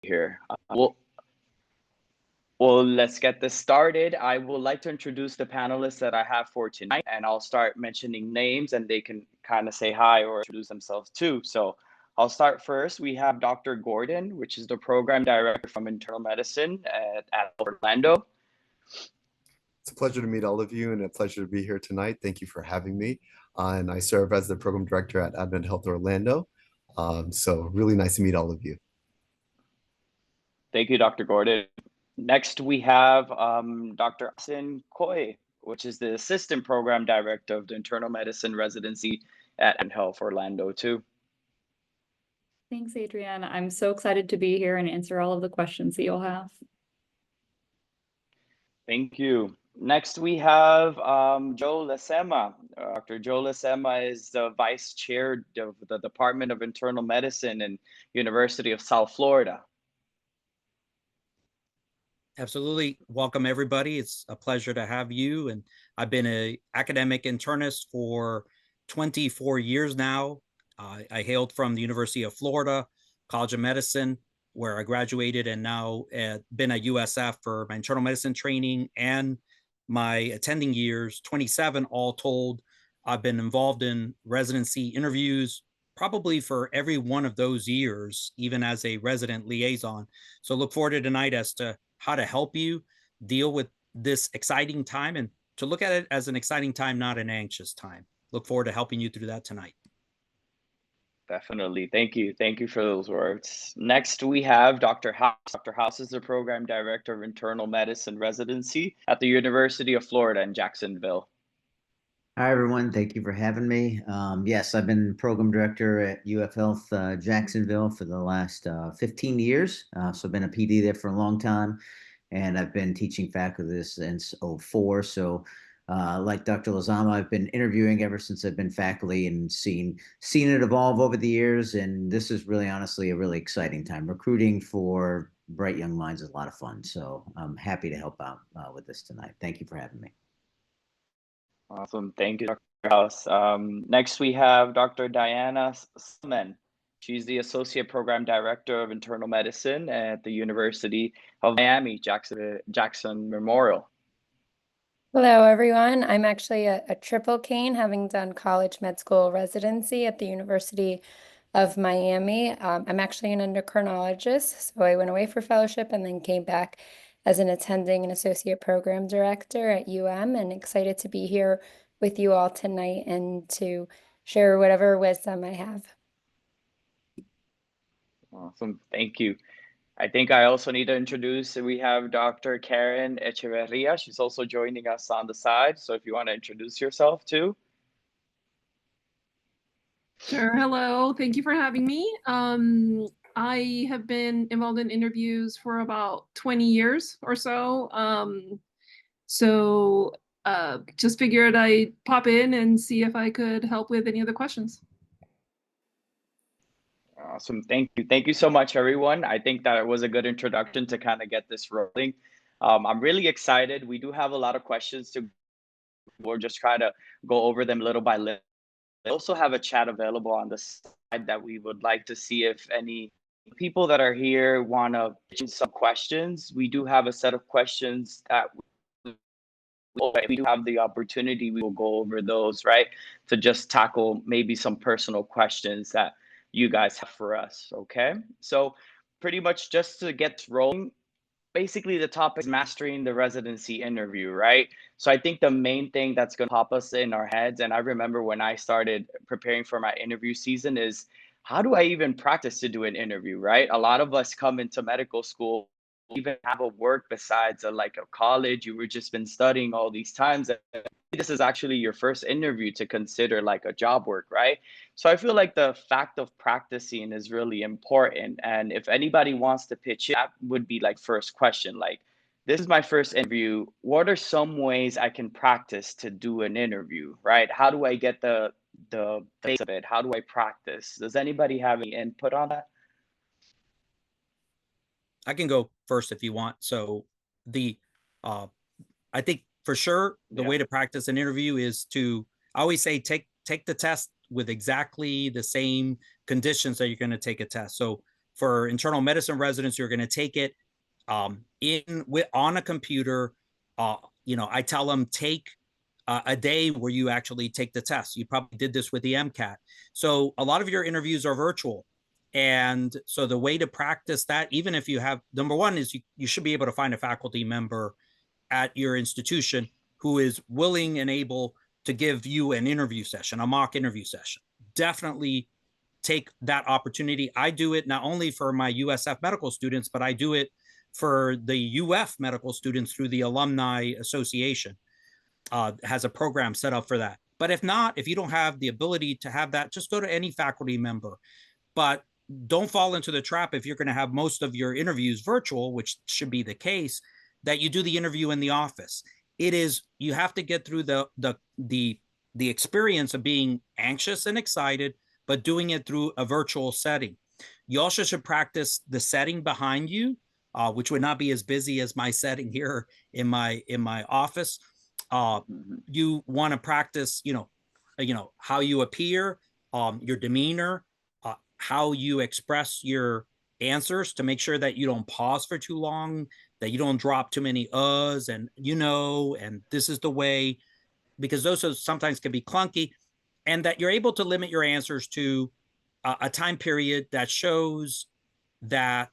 here. Well, let's get this started. I would like to introduce the panelists that I have for tonight, and I'll start mentioning names and they can kind of say hi or introduce themselves too. So I'll start first. We have Dr. Gordon, which is the program director from internal medicine at Orlando. It's a pleasure to meet all of you and a pleasure to be here tonight. Thank you for having me. And I serve as the program director at Advent Health Orlando. So really nice to meet all of you. Thank you, Dr. Gordon. Next, we have Dr. Asin Koi, which is the assistant program director of the internal medicine residency at Advent Health Orlando too. Thanks, Adrienne. I'm so excited to be here and answer all of the questions that you'll have. Thank you. Next, we have Joe Lasema. Dr. Joe Lasema is the vice chair of the Department of Internal Medicine and University of South Florida. Absolutely. Welcome, everybody. It's a pleasure to have you. And I've been an academic internist for 24 years now. I hailed from the University of Florida, College of Medicine, where I graduated, and now been at USF for my internal medicine training and my attending years, 27 all told. I've been involved in residency interviews probably for every one of those years, even as a resident liaison. So look forward to tonight as to how to help you deal with this exciting time and to look at it as an exciting time, not an anxious time. Look forward to helping you through that tonight. Definitely. Thank you. Thank you for those words. Next, we have Dr. House. Dr. House is the program director of internal medicine residency at the University of Florida in Jacksonville. Hi, everyone. Thank you for having me. Yes, I've been program director at UF Health Jacksonville for the last 15 years. So I've been a PD there for a long time, and I've been teaching faculty since 2004. So like Dr. Lozama, I've been interviewing ever since I've been faculty and seen it evolve over the years. And this is really, honestly, a really exciting time. Recruiting for bright young minds is a lot of fun. So I'm happy to help out with this tonight. Thank you for having me. Awesome. Thank you, Dr. House. Next, we have Dr. Diana Sussman. She's the Associate Program Director of Internal Medicine at the University of Miami, Jackson Memorial. Hello, everyone. I'm actually a triple cane, having done college med school residency at the University of Miami. I'm actually an endocrinologist, so I went away for fellowship and then came back as an attending and associate program director at and excited to be here with you all tonight and to share whatever wisdom I have. Awesome. Thank you. I think I also need to introduce, we have Dr. Karen Echeverria. She's also joining us on the side. So if you want to introduce yourself too. Sure. Hello. Thank you for having me. I have been involved in interviews for about 20 years or so. Just figured I'd pop in and see if I could help with any of the questions. Awesome. Thank you. Thank you so much, everyone. I think that it was a good introduction to kind of get this rolling. I'm really excited. We do have a lot of questions to, we'll just try to go over them little by little. I also have a chat available on the side that we would like to see if any people that are here want to pitch in some questions. We do have a set of questions that we do have the opportunity. We will go over those, right? To just tackle maybe some personal questions that you guys have for us, okay? So pretty much just to get rolling, basically the topic is mastering the residency interview, right? So I think the main thing that's going to pop us in our heads, and I remember when I started preparing for my interview season, is how do I even practice to do an interview, right? A lot of us come into medical school, even have a work besides like a college. You were just been studying all these times. This is actually your first interview to consider like a job work, right? So I feel like the fact of practicing is really important. And if anybody wants to pitch it, that would be like first question, like, this is my first interview. What are some ways I can practice to do an interview, right? How do I get the base of it? How do I practice? Does anybody have any input on that? I can go first if you want. So I think for sure the way to practice an interview is to, I always say, take the test with exactly the same conditions that you're going to take a test. So For internal medicine residents, you're going to take it on a computer. I tell them take a day where you actually take the test. You probably did this with the MCAT. So a lot of your interviews are virtual. And so the way to practice that, even if you have, number one is you should be able to find a faculty member at your institution who is willing and able to give you an interview session, a mock interview session. Definitely take that opportunity. I do it not only for my USF medical students, but I do it for the UF medical students through the Alumni Association. Has a program set up for that. But if not, if you don't have the ability to have that, just go to any faculty member. But don't fall into the trap if you're going to have most of your interviews virtual, which should be the case, that you do the interview in the office. You have to get through the experience of being anxious and excited, but doing it through a virtual setting. You also should practice the setting behind you, which would not be as busy as my setting here in my office. You want to practice, how you appear, your demeanor, how you express your answers to make sure that you don't pause for too long, that you don't drop too many uhs and and this is the way, because those sometimes can be clunky, and that you're able to limit your answers to a time period that shows that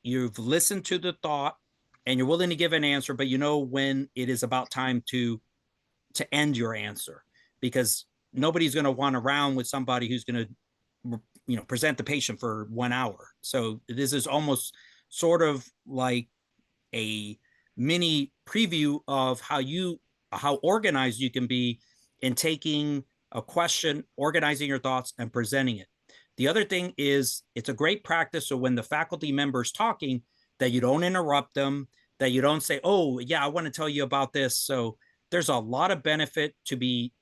you've listened to the thought and you're willing to give an answer, but when it is about time to end your answer, because nobody's going to want a round with somebody who's going to present the patient for 1 hour. So this is almost sort of like a mini preview of how organized you can be in taking a question, organizing your thoughts, and presenting it. The other thing is it's a great practice. So when the faculty member's talking, that you don't interrupt them, that you don't say, oh yeah, I want to tell you about this. So there's a lot of benefit to be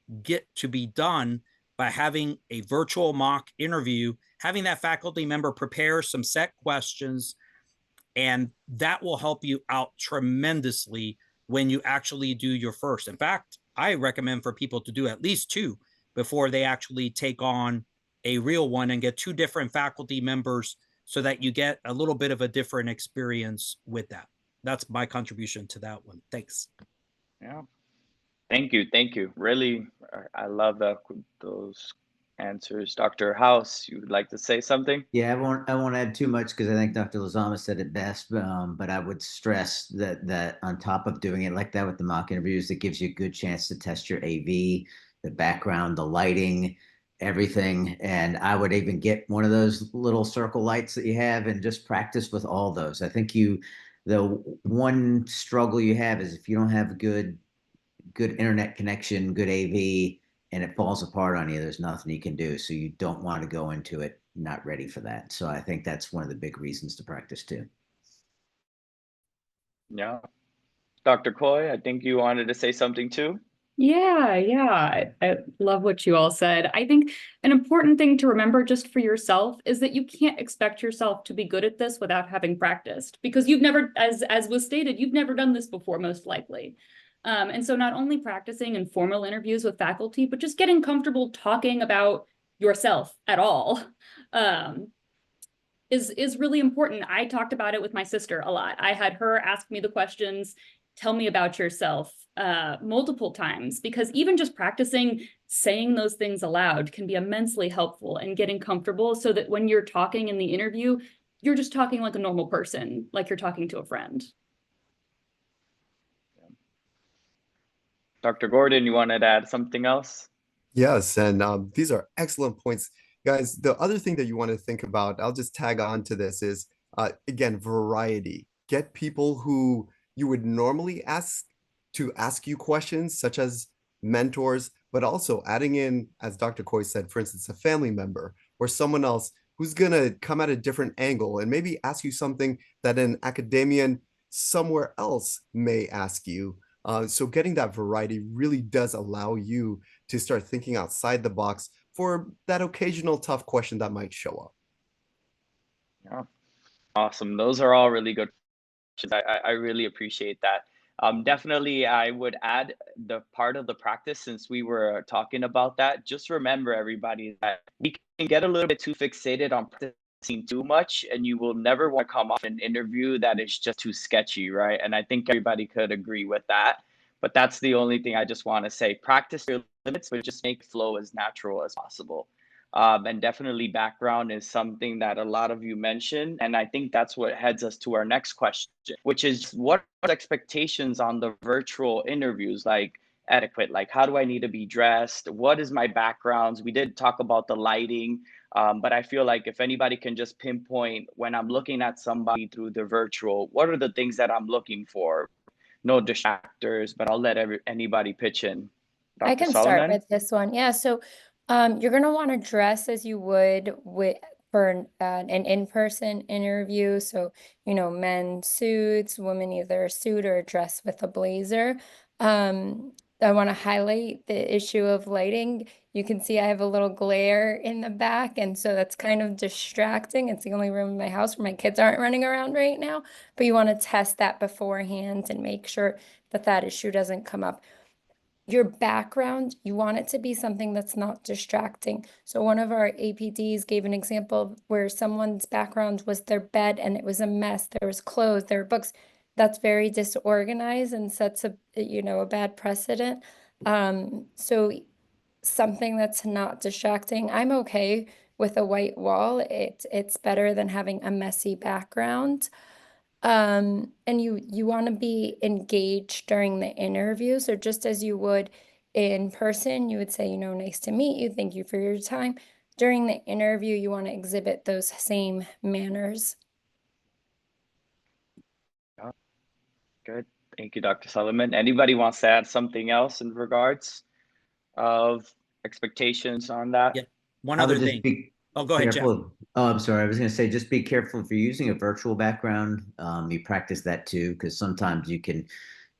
done by having a virtual mock interview, having that faculty member prepare some set questions, and that will help you out tremendously when you actually do your first. In fact, I recommend for people to do at least 2 before they actually take on a real one and get 2 different faculty members so that you get a little bit of a different experience with that. That's my contribution to that one. Thanks. Yeah. Thank you. Really, I love those answers. Dr. House, you would like to say something? Yeah, I won't add too much because I think Dr. Lozama said it best. But I would stress that on top of doing it like that with the mock interviews, it gives you a good chance to test your AV, the background, the lighting, everything. And I would even get one of those little circle lights that you have and just practice with all those. I think the one struggle you have is if you don't have good internet connection, good AV, and it falls apart on you, there's nothing you can do. So you don't want to go into it not ready for that. So I think that's one of the big reasons to practice too. Yeah. Dr. Coy, I think you wanted to say something too. Yeah. I love what you all said. I think an important thing to remember just for yourself is that you can't expect yourself to be good at this without having practiced, because you've never, as was stated, you've never done this before, most likely. And so not only practicing in formal interviews with faculty, but just getting comfortable talking about yourself at all is really important. I talked about it with my sister a lot. I had her ask me the questions, tell me about yourself, multiple times, because even just practicing saying those things aloud can be immensely helpful in getting comfortable so that when you're talking in the interview, you're just talking like a normal person, like you're talking to a friend. Dr. Gordon, you wanted to add something else? Yes, and these are excellent points. Guys, the other thing that you want to think about, I'll just tag on to this, is, again, variety. Get people who you would normally ask to ask you questions, such as mentors, but also adding in, as Dr. Coy said, for instance, a family member or someone else who's going to come at a different angle and maybe ask you something that an academician somewhere else may ask you. So getting that variety really does allow you to start thinking outside the box for that occasional tough question that might show up. Yeah, awesome. Those are all really good questions. I really appreciate that. Definitely, I would add the part of the practice, since we were talking about that. Just remember, everybody, that we can get a little bit too fixated on practice seen too much, and you will never want to come off an interview that is just too sketchy, right? And I think everybody could agree with that. But that's the only thing I just want to say. Practice your limits, but just make flow as natural as possible. And definitely background is something that a lot of you mentioned. And I think that's what heads us to our next question, which is what are expectations on the virtual interviews, like etiquette, like how do I need to be dressed? What is my backgrounds? We did talk about the lighting, but I feel like if anybody can just pinpoint when I'm looking at somebody through the virtual, what are the things that I'm looking for? No distractors, but I'll let anybody pitch in. Dr. I can start Solomon? with this one. Yeah, so you're going to want to dress as you would for an in-person interview. So, men suits, women either a suit or a dress with a blazer. I want to highlight the issue of lighting. You can see I have a little glare in the back, and so that's kind of distracting. It's the only room in my house where my kids aren't running around right now. But you want to test that beforehand and make sure that that issue doesn't come up. Your background, you want it to be something that's not distracting. So one of our APDs gave an example where someone's background was their bed and it was a mess. There was clothes, there were books. That's very disorganized and sets a bad precedent. So something that's not distracting. I'm okay with a white wall. It's better than having a messy background. And you want to be engaged during the interview. So just as you would in person, you would say, nice to meet you, thank you for your time. During the interview, you want to exhibit those same manners. Good. Thank you, Dr. Solomon. Anybody wants to add something else in regards of expectations on that? Yeah. One other thing. Oh, go ahead, Jeff. Oh, I'm sorry. I was going to say, just be careful if you're using a virtual background. You practice that too, because sometimes you can,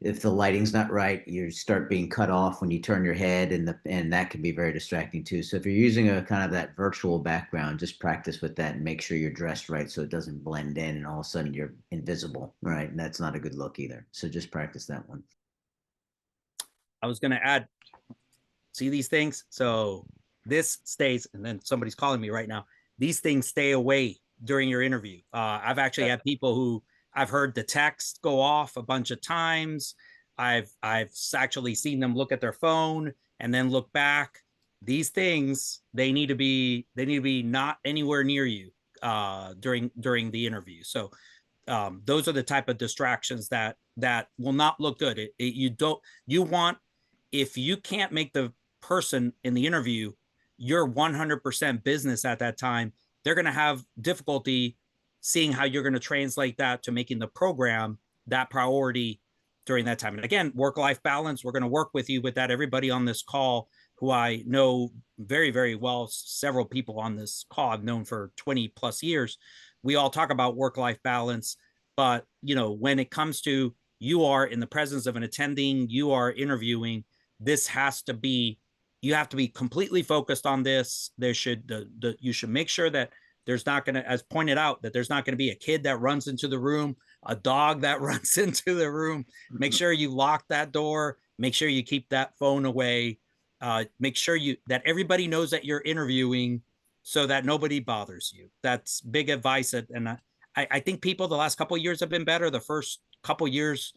if the lighting's not right, you start being cut off when you turn your head, and that can be very distracting too. So if you're using a kind of that virtual background, just practice with that and make sure you're dressed right so it doesn't blend in and all of a sudden you're invisible, right? And that's not a good look either. So just practice that one. I was going to add, see these things? So this stays, and then somebody's calling me right now. These things stay away during your interview. I've actually had people who I've heard the text go off a bunch of times. I've actually seen them look at their phone and then look back. These things, they need to be not anywhere near you during the interview. So those are the type of distractions that will not look good. You want, if you can't make the person in the interview you're 100% business at that time, they're going to have difficulty seeing how you're going to translate that to making the program that priority during that time. And again, work-life balance, we're going to work with you with that. Everybody on this call who I know very, very well, several people on this call I've known for 20 plus years, we all talk about work-life balance. But, when it comes to you are in the presence of an attending, you are interviewing, this has to be, you have to be completely focused on this. There should you should make sure that there's not going to, as pointed out, that there's not going to be a kid that runs into the room, a dog that runs into the room. Make sure you lock that door. Make sure you keep that phone away. Make sure that everybody knows that you're interviewing so that nobody bothers you. That's big advice. And I think people the last couple of years have been better. The first couple of years,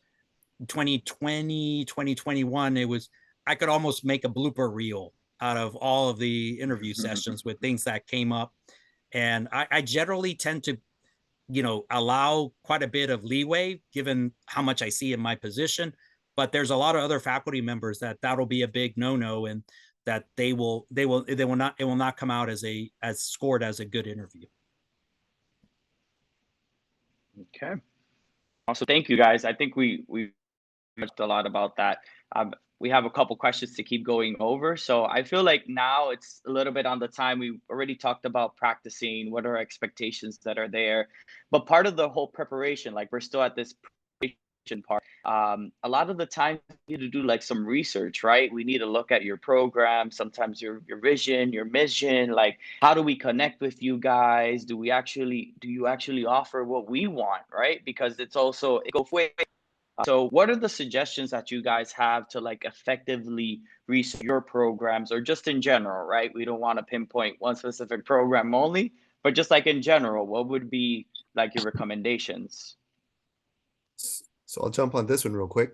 2020, 2021, I could almost make a blooper reel out of all of the interview sessions with things that came up. And I generally tend to, allow quite a bit of leeway given how much I see in my position. But there's a lot of other faculty members that'll be a big no-no, and that it will not come out as scored as a good interview. Okay. Also, thank you guys. I think we talked a lot about that. We have a couple questions to keep going over. So I feel like now it's a little bit on the time. We already talked about practicing, what are expectations that are there. But part of the whole preparation, like we're still at this preparation part, a lot of the time you need to do like some research, right? We need to look at your program, sometimes your vision, your mission, like how do we connect with you guys? Do you actually offer what we want, right? Because it's also, it goes way. So what are the suggestions that you guys have to like effectively research your programs, or just in general, right? We don't want to pinpoint one specific program only, but just like in general, what would be like your recommendations? So I'll jump on this one real quick.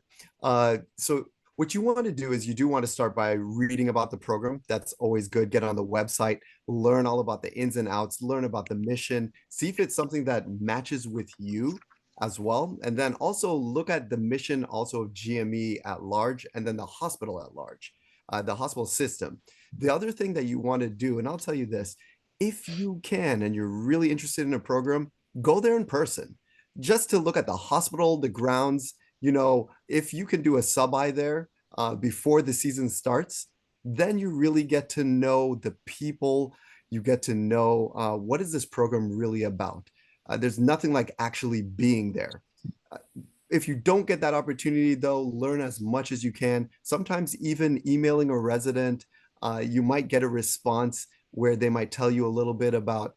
So what you want to do is you do want to start by reading about the program. That's always good. Get on the website, learn all about the ins and outs, learn about the mission, see if it's something that matches with you as well. And then also look at the mission also of GME at large, and then the hospital at large, the hospital system. The other thing that you want to do, and I'll tell you this, if you can and you're really interested in a program, go there in person just to look at the hospital, the grounds. If you can do a sub-eye there before the season starts, then you really get to know the people. You get to know what is this program really about. There's nothing like actually being there. If you don't get that opportunity, though, learn as much as you can. Sometimes even emailing a resident, you might get a response where they might tell you a little bit about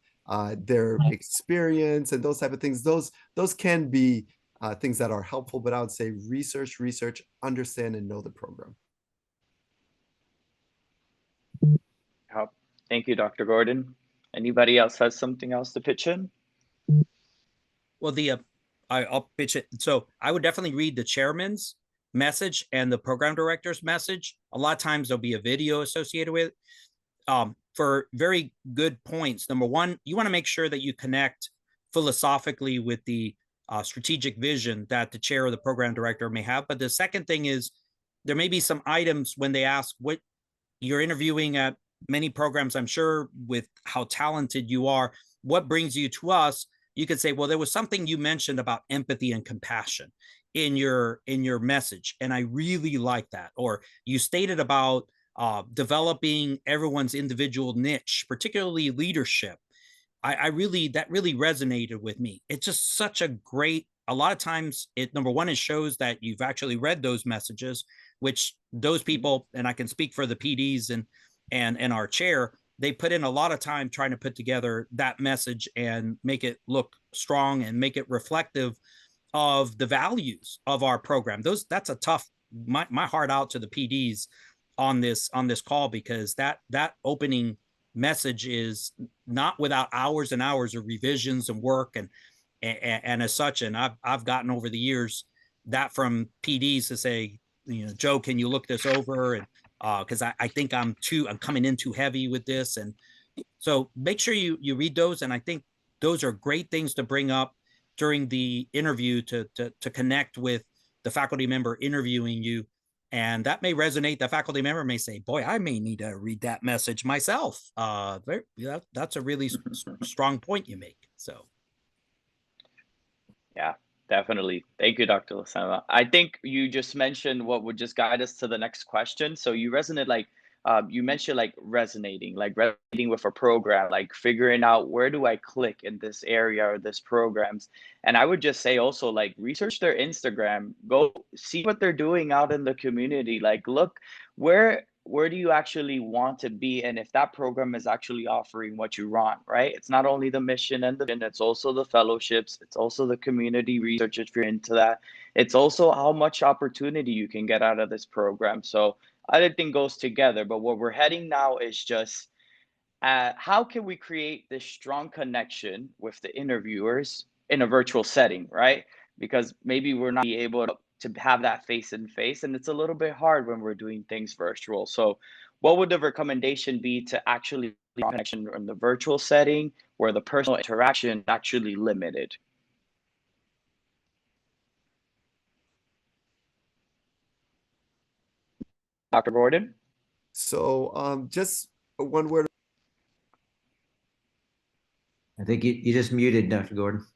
their experience and those type of things. Those can be things that are helpful, but I would say research, understand, and know the program. Thank you, Dr. Gordon. Anybody else has something else to pitch in? Well, I'll pitch it. So I would definitely read the chairman's message and the program director's message. A lot of times there'll be a video associated with it. For very good points. Number one, you want to make sure that you connect philosophically with the strategic vision that the chair or the program director may have. But the second thing is there may be some items when they ask what you're interviewing at many programs, I'm sure, with how talented you are, what brings you to us? You could say, well, there was something you mentioned about empathy and compassion in your message, and I really like that. Or you stated about developing everyone's individual niche, particularly leadership. That really resonated with me. It's just such a great, a lot of times number one, it shows that you've actually read those messages, which those people, and I can speak for the PDs and our chair, they put in a lot of time trying to put together that message and make it look strong and make it reflective of the values of our program. That's a tough, my heart out to the PDs on this call, because that opening message is not without hours and hours of revisions and work and as such. And I've gotten over the years that from PDs to say, Joe, can you look this over? And because I think I'm coming in too heavy with this. And so make sure you read those. And I think those are great things to bring up during the interview to connect with the faculty member interviewing you. And that may resonate. The faculty member may say, boy, I may need to read that message myself. That's a really strong point you make. So. Yeah, definitely. Thank you, Dr. Lasema. I think you just mentioned what would just guide us to the next question. So you you mentioned resonating with a program, like figuring out where do I click in this area or this programs. And I would just say also research their Instagram, go see what they're doing out in the community. Look, where do you actually want to be? And if that program is actually offering what you want, right? It's not only the mission and it's also the fellowships. It's also the community research if you're into that. It's also how much opportunity you can get out of this program. So everything goes together, but what we're heading now is just how can we create this strong connection with the interviewers in a virtual setting, right? Because maybe we're not able to have that face in face, and it's a little bit hard when we're doing things virtual. So what would the recommendation be to actually connection in the virtual setting where the personal interaction is actually limited? Dr. Gordon? So just one word. I think you just muted, Dr. Gordon.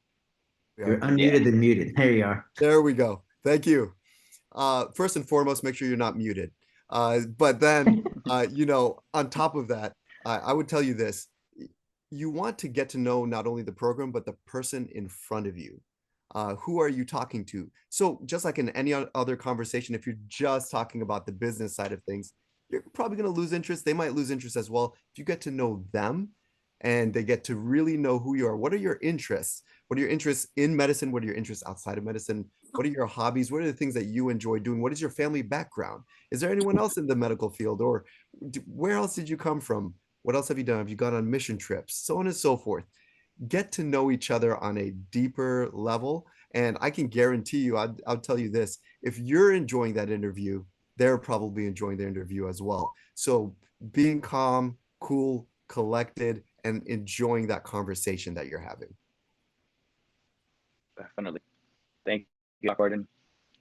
You're unmuted and muted. There you are. There we go. Thank you. First and foremost, make sure you're not muted. But then, on top of that, I would tell you this. You want to get to know not only the program, but the person in front of you. Who are you talking to? So just like in any other conversation, if you're just talking about the business side of things, you're probably going to lose interest. They might lose interest as well. If you get to know them and they get to really know who you are, what are your interests? What are your interests in medicine? What are your interests outside of medicine? What are your hobbies? What are the things that you enjoy doing? What is your family background? Is there anyone else in the medical field? Or where else did you come from? What else have you done? Have you gone on mission trips? So on and so forth. get to know each other on a deeper level. And I can guarantee you, I'll tell you this, if you're enjoying that interview, they're probably enjoying the interview as well. So being calm, cool, collected, and enjoying that conversation that you're having. Definitely. Thank you, Gordon.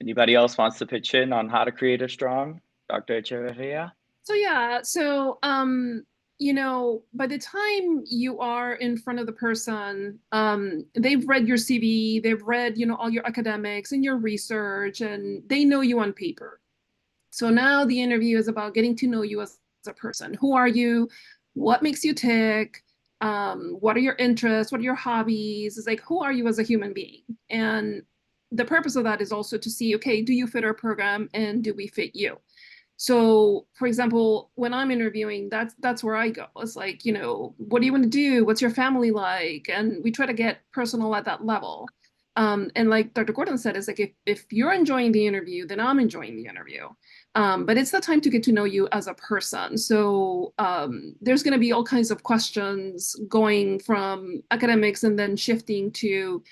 Anybody else wants to pitch in on how to create a strong, Dr. Echeverria? So yeah, so you know, by the time you are in front of the person, they've read your CV, they've read, you know, all your academics and your research, and they know you on paper. So now the interview is about getting to know you as a person. Who are you? What makes you tick? What are your interests? What are your hobbies? It's like, who are you as a human being? And the purpose of that is also to see, okay, do you fit our program and do we fit you? So, for example, when I'm interviewing, that's where I go. It's like, you know, what do you want to do? What's your family like? And we try to get personal at that level. And like Dr. Gordon said, it's like if you're enjoying the interview, then I'm enjoying the interview. But it's the time to get to know you as a person. So there's going to be all kinds of questions going from academics and then shifting to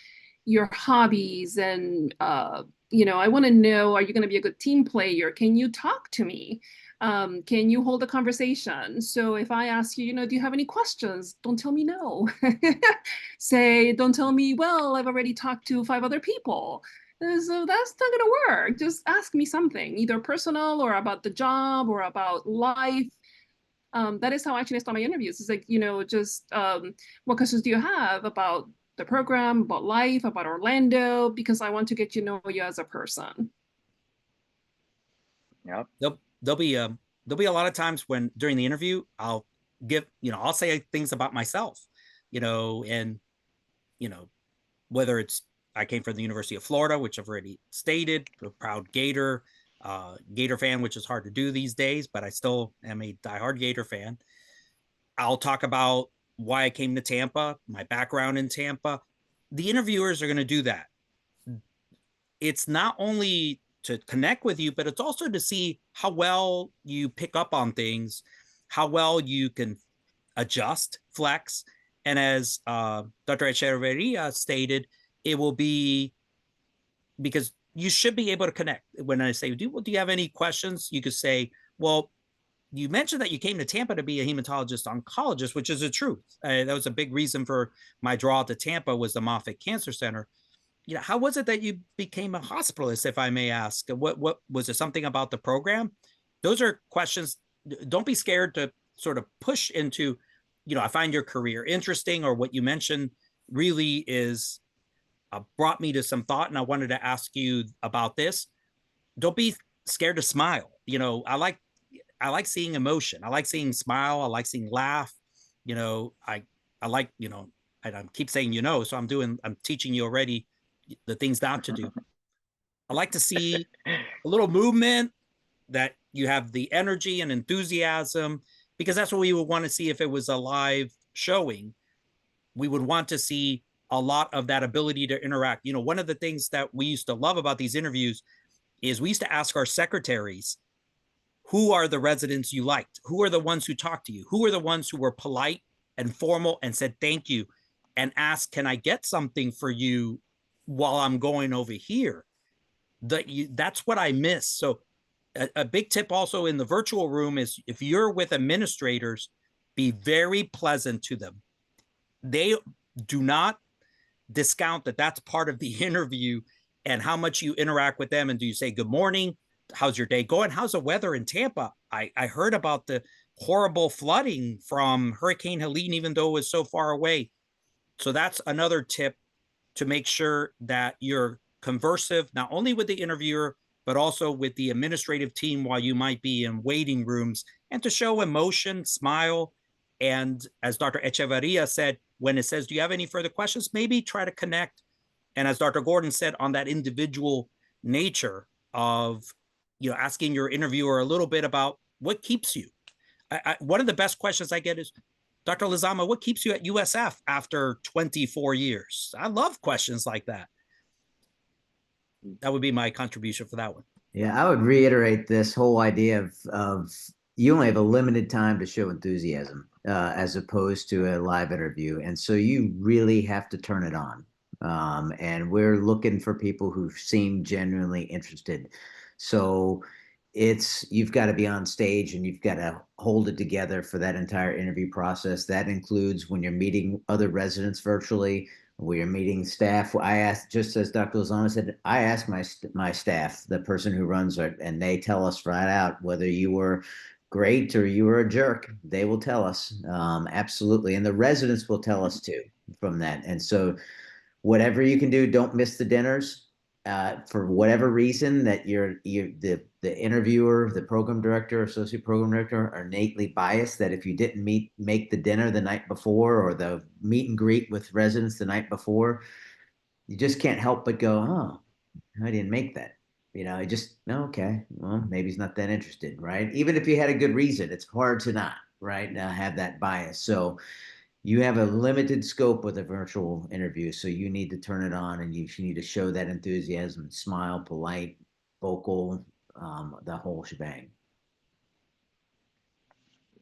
your hobbies and you know, I want to know, are you going to be a good team player? Can you talk to me? Can you hold a conversation? So if I ask you, you know, do you have any questions? Don't tell me no. Say, don't tell me, well, I've already talked to 5 other people. So that's not going to work. Just ask me something, either personal or about the job or about life. That is how I actually start my interviews. It's like, you know, just what questions do you have about the program, about life, about Orlando, because I want to get to know you as a person. Yep. There'll be a lot of times when during the interview I'll give, you know, I'll say things about myself, you know, and you know, whether it's I came from the University of Florida, which I've already stated, a proud Gator fan, which is hard to do these days, but I still am a diehard Gator fan. I'll talk about why I came to Tampa, my background in Tampa. The interviewers are going to do that. It's not only to connect with you, but it's also to see how well you pick up on things, how well you can adjust, flex. And as Dr. Echeverria stated, it will be because you should be able to connect. When I say, do you have any questions? You could say, well, you mentioned that you came to Tampa to be a hematologist oncologist, which is the truth. That was a big reason for my draw to Tampa was the Moffitt Cancer Center. You know, how was it that you became a hospitalist, if I may ask? What was it something about the program? Those are questions. Don't be scared to sort of push into, you know, I find your career interesting, or what you mentioned really is brought me to some thought, and I wanted to ask you about this. Don't be scared to smile. You know, I like seeing emotion. I like seeing smile. I like seeing laugh. You know, I like, you know, and I keep saying, you know, so I'm teaching you already the things not to do. I like to see a little movement, that you have the energy and enthusiasm, because that's what we would want to see if it was a live showing. We would want to see a lot of that ability to interact. You know, one of the things that we used to love about these interviews is we used to ask our secretaries, who are the residents you liked? Who are the ones who talked to you? Who are the ones who were polite and formal and said thank you, and asked, can I get something for you while I'm going over here? That's what I miss. So a big tip also in the virtual room is, if you're with administrators, be very pleasant to them. They do not discount that that's part of the interview, and how much you interact with them. And do you say, good morning? How's your day going? How's the weather in Tampa? I heard about the horrible flooding from Hurricane Helene, even though it was so far away. So that's another tip, to make sure that you're conversive, not only with the interviewer, but also with the administrative team while you might be in waiting rooms, and to show emotion, smile. And as Dr. Echeverria said, when it says, do you have any further questions? Maybe try to connect. And as Dr. Gordon said, on that individual nature of, you know, asking your interviewer a little bit about what keeps you. One of the best questions I get is, Dr. Lizama, what keeps you at USF after 24 years? I love questions like that. That would be my contribution for that one. Yeah, I would reiterate this whole idea of you only have a limited time to show enthusiasm. as opposed to a live interview. And so you really have to turn it on. And we're looking for people who seem genuinely interested. So you've got to be on stage and you've got to hold it together for that entire interview process. That includes when you're meeting other residents virtually, when you're meeting staff. I asked, just as Dr. Lozano said, I asked my staff, the person who runs it, and they tell us right out whether you were great or you were a jerk. They will tell us, absolutely. And the residents will tell us too from that. And so whatever you can do, don't miss the dinners. For whatever reason that the interviewer, the program director, associate program director are innately biased, that if you didn't make the dinner the night before or the meet and greet with residents the night before, you just can't help but go, oh, I didn't make that. Okay, well, maybe he's not that interested, right? Even if you had a good reason, it's hard to not, right, have that bias. So you have a limited scope with a virtual interview, so you need to turn it on, and you need to show that enthusiasm, smile, polite, vocal, the whole shebang.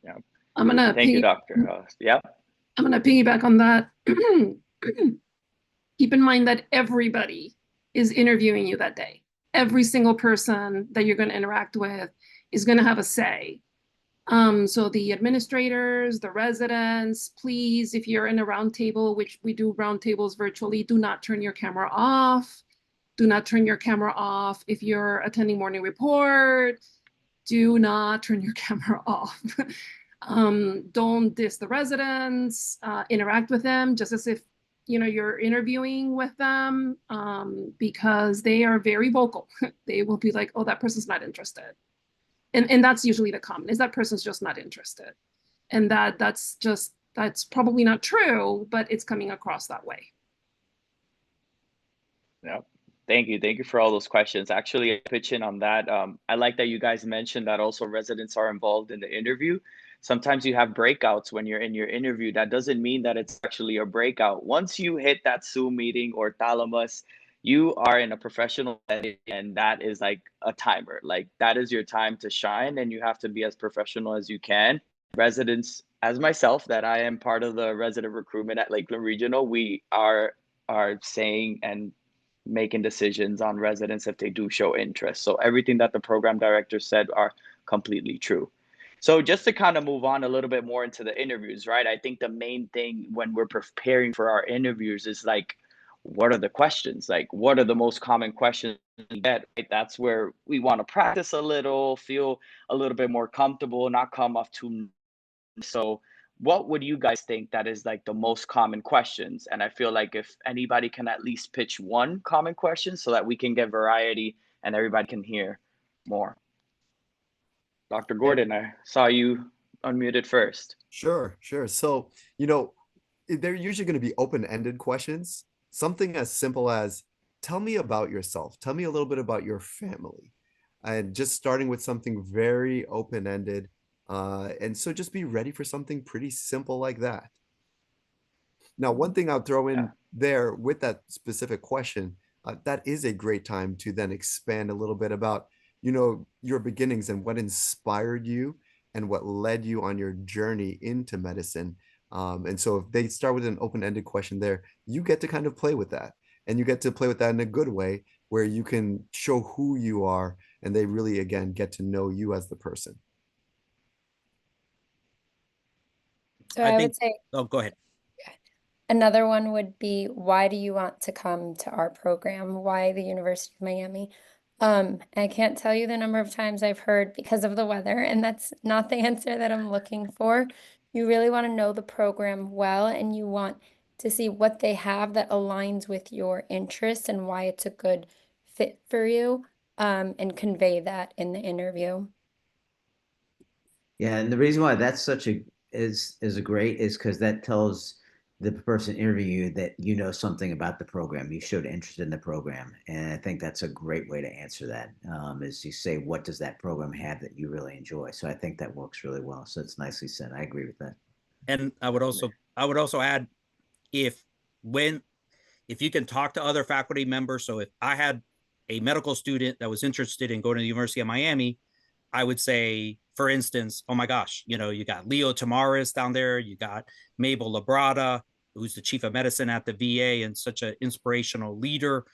Yeah. Thank you, Doctor. Yeah. I'm gonna piggyback on that. Keep in mind that everybody is interviewing you that day. Every single person that you're going to interact with is going to have a say. So the administrators, the residents, please, if you're in a roundtable, which we do roundtables virtually, do not turn your camera off. Do not turn your camera off. If you're attending morning report, do not turn your camera off. Don't diss the residents, interact with them just as if you're interviewing with them, because they are very vocal. They will be like, oh, that person's not interested. And that's usually the comment, is that person's just not interested. And that's probably not true, but it's coming across that way. Yeah. Thank you for all those questions. Actually, pitch in on that. I like that you guys mentioned that also residents are involved in the interview. Sometimes you have breakouts when you're in your interview. That doesn't mean that it's actually a breakout. Once you hit that Zoom meeting or thalamus, you are in a professional setting, and that is like a timer. Like, that is your time to shine, and you have to be as professional as you can. Residents, as myself, that I am part of the resident recruitment at Lakeland Regional, we are saying and making decisions on residents if they do show interest. So everything that the program director said are completely true. So just to kind of move on a little bit more into the interviews, right? I think the main thing when we're preparing for our interviews is like, what are the questions? Like, what are the most common questions we get? Right? That's where we want to practice a little, feel a little bit more comfortable, not come off too. So what would you guys think that is like the most common questions? And I feel like if anybody can at least pitch one common question so that we can get variety and everybody can hear more. Dr. Gordon, I saw you unmuted first. Sure. So, they're usually going to be open-ended questions. Something as simple as, tell me about yourself. Tell me a little bit about your family. And just starting with something very open-ended. And so just be ready for something pretty simple like that. Now, one thing I'll throw in there with that specific question, that is a great time to then expand a little bit about, your beginnings and what inspired you and what led you on your journey into medicine. And so if they start with an open-ended question there, you get to kind of play with that. And you get to play with that in a good way where you can show who you are and they really, again, get to know you as the person. So I would say, oh, go ahead. Another one would be, why do you want to come to our program? Why the University of Miami? I can't tell you the number of times I've heard because of the weather, and that's not the answer that I'm looking for. You really want to know the program well, and you want to see what they have that aligns with your interests and why it's a good fit for you, and convey that in the interview. Yeah, and the reason why that's such a great is because that tells the person interviewing you that you know something about the program. You showed interest in the program, and I think that's a great way to answer that. Is you say, what does that program have that you really enjoy? So I think that works really well. So it's nicely said. I agree with that. And I would also add, if you can talk to other faculty members. So if I had a medical student that was interested in going to the University of Miami, I would say, for instance, oh my gosh, you know, you got Leo Tamaris down there, you got Mabel Labrada, who's the chief of medicine at the VA and such an inspirational leader.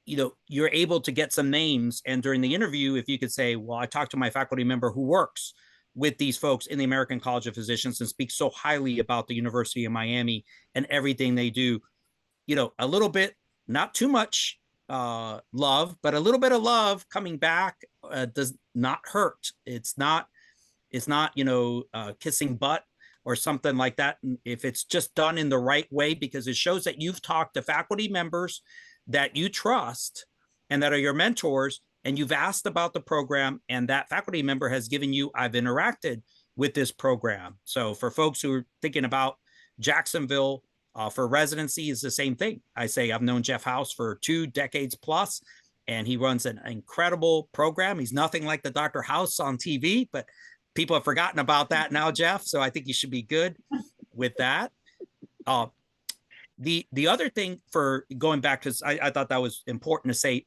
You know, you're able to get some names. And during the interview, if you could say, well, I talked to my faculty member who works with these folks in the American College of Physicians and speaks so highly about the University of Miami and everything they do, you know, a little bit, not too much love, but a little bit of love coming back does not hurt. It's not, you know, kissing butt or something like that. And if it's just done in the right way, because it shows that you've talked to faculty members that you trust and that are your mentors, and you've asked about the program, and that faculty member has given you, I've interacted with this program. So for folks who are thinking about Jacksonville for residency, is the same thing. I say, I've known Jeff House for 2 decades plus, and he runs an incredible program. He's nothing like the Dr. House on TV, but people have forgotten about that now, Jeff. So I think you should be good with that. The other thing, for going back, because I thought that was important to say,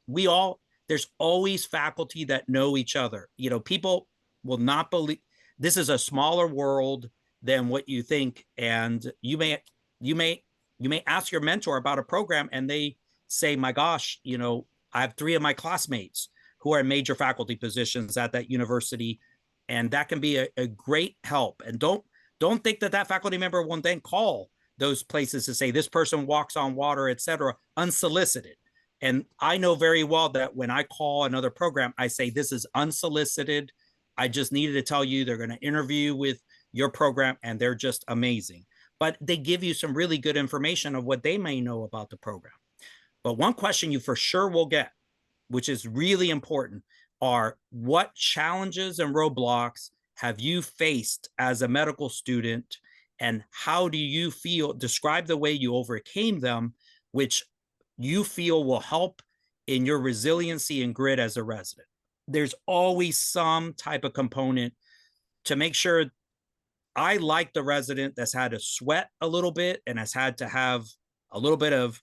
there's always faculty that know each other. You know, people will not believe, this is a smaller world than what you think. And you may ask your mentor about a program and they say, my gosh, you know, I have 3 of my classmates who are in major faculty positions at that university. And that can be a great help. And don't think that faculty member will then call those places to say, this person walks on water, et cetera, unsolicited. And I know very well that when I call another program, I say, this is unsolicited. I just needed to tell you they're going to interview with your program and they're just amazing. But they give you some really good information of what they may know about the program. But one question you for sure will get, which is really important, are what challenges and roadblocks have you faced as a medical student, and how do you feel, describe the way you overcame them, which you feel will help in your resiliency and grit as a resident. There's always some type of component to make sure. I like the resident that's had to sweat a little bit and has had to have a little bit of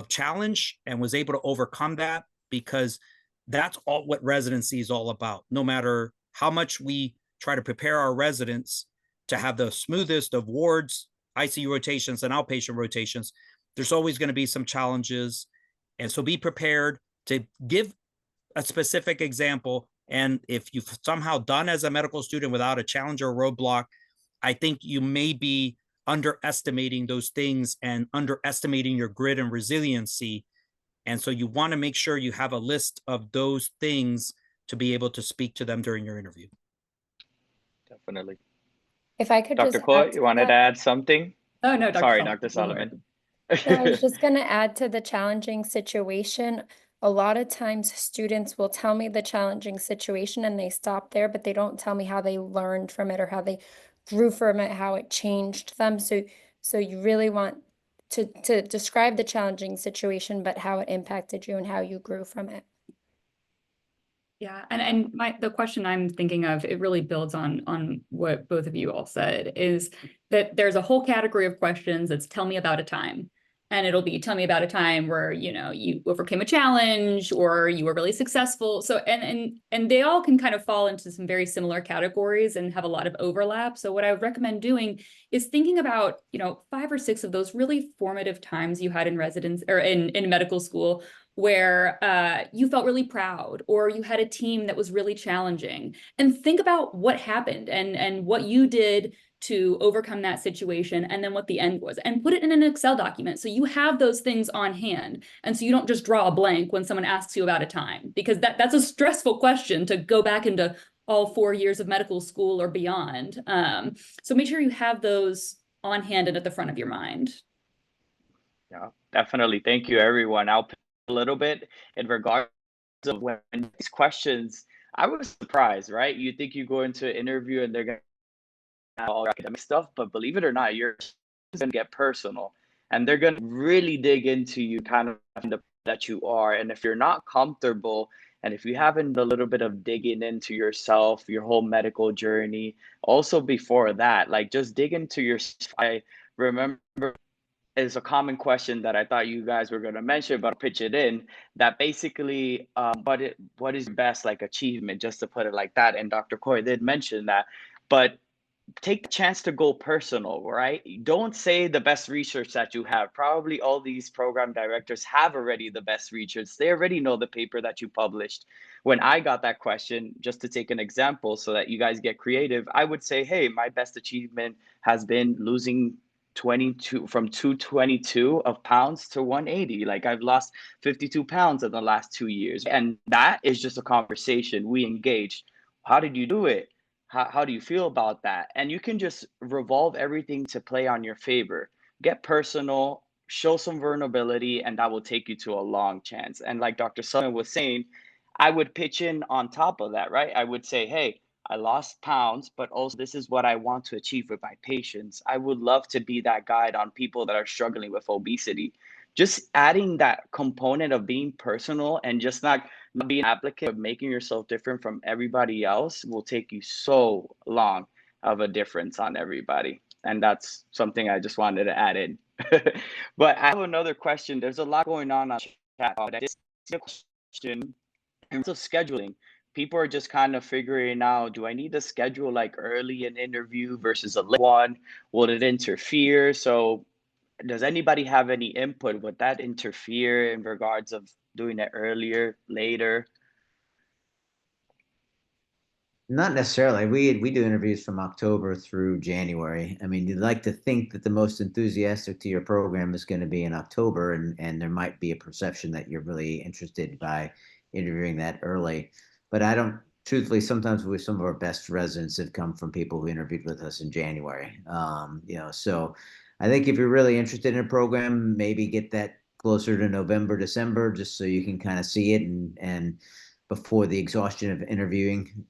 challenge and was able to overcome that, because that's all what residency is all about. No matter how much we try to prepare our residents to have the smoothest of wards, ICU rotations, and outpatient rotations, there's always going to be some challenges. And so be prepared to give a specific example. And if you've somehow done as a medical student without a challenge or a roadblock, I think you may be underestimating those things and underestimating your grit and resiliency. And so you want to make sure you have a list of those things to be able to speak to them during your interview. Definitely. If I could Dr. just Coy, add you to wanted to that. add something? Oh, no, Dr. Sorry, Solomon. Dr. Solomon. Yeah, I was just going to add to the challenging situation. A lot of times students will tell me the challenging situation and they stop there, but they don't tell me how they learned from it or how they grew from it, how it changed them. So you really want to describe the challenging situation, but how it impacted you and how you grew from it. Yeah, and the question I'm thinking of, it really builds on what both of you all said, is that there's a whole category of questions that's tell me about a time. And it'll be, tell me about a time where, you know, you overcame a challenge or you were really successful. So, and they all can kind of fall into some very similar categories and have a lot of overlap. So what I would recommend doing is thinking about, you know, 5 or 6 of those really formative times you had in residence or in medical school, where you felt really proud, or you had a team that was really challenging, and think about what happened and what you did to overcome that situation, and then what the end was, and put it in an Excel document so you have those things on hand, and so you don't just draw a blank when someone asks you about a time, because that's a stressful question to go back into all 4 years of medical school or beyond. So make sure you have those on hand and at the front of your mind. Yeah, definitely. Thank you, everyone. I'll pick a little bit in regards of when these questions, I was surprised, right? You think you go into an interview and they're going to have all academic stuff, but believe it or not, you're going to get personal, and they're going to really dig into you, kind of that you are. And if you're not comfortable, and if you haven't a little bit of digging into yourself, your whole medical journey, also before that, like just dig into your. I remember is a common question that I thought you guys were going to mention, but I'll pitch it in that basically, what is your best like achievement, just to put it like that. And Dr. Coy did mention that, but take the chance to go personal, right? Don't say the best research that you have. Probably all these program directors have already the best research. They already know the paper that you published. When I got that question, just to take an example so that you guys get creative, I would say, hey, my best achievement has been losing 22 from 222 of pounds to 180. Like I've lost 52 pounds in the last 2 years. And that is just a conversation. We engaged. How did you do it? How do you feel about that? And you can just revolve everything to play on your favor. Get personal, show some vulnerability, and that will take you to a long chance. And like Dr. Sullivan was saying, I would pitch in on top of that, right? I would say, hey, I lost pounds, but also this is what I want to achieve with my patients. I would love to be that guide on people that are struggling with obesity. Just adding that component of being personal and just not being an applicant, but making yourself different from everybody else will take you so long of a difference on everybody. And that's something I just wanted to add in. But I have another question. There's a lot going on chat. But I did see a question in terms of scheduling. People are just kind of figuring out, do I need to schedule like early an interview versus a late one? Will it interfere? So does anybody have any input? Would that interfere in regards of doing it earlier, later? Not necessarily. We do interviews from October through January. I mean, you'd like to think that the most enthusiastic to your program is going to be in October, and there might be a perception that you're really interested by interviewing that early. But I don't, truthfully, sometimes some of our best residents have come from people who interviewed with us in January. So I think if you're really interested in a program, maybe get that closer to November, December, just so you can kind of see it and before the exhaustion of interviewing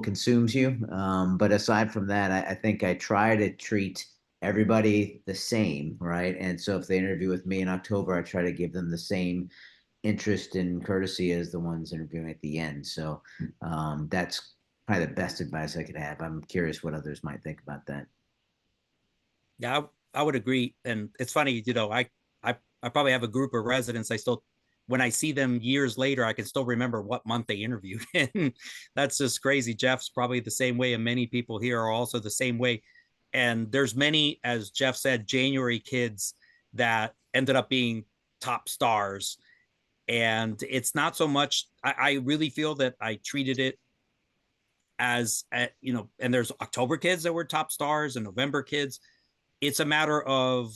consumes you. But aside from that, I think I try to treat everybody the same, right? And so if they interview with me in October, I try to give them the same interest and courtesy as the ones interviewing at the end. So that's probably the best advice I could have. I'm curious what others might think about that. Yeah, I would agree. And it's funny, I probably have a group of residents. When I see them years later, I can still remember what month they interviewed. And that's just crazy. Jeff's probably the same way, and many people here are also the same way. And there's many, as Jeff said, January kids that ended up being top stars. And it's not so much, I really feel that I treated it as, and there's October kids that were top stars and November kids. It's a matter of,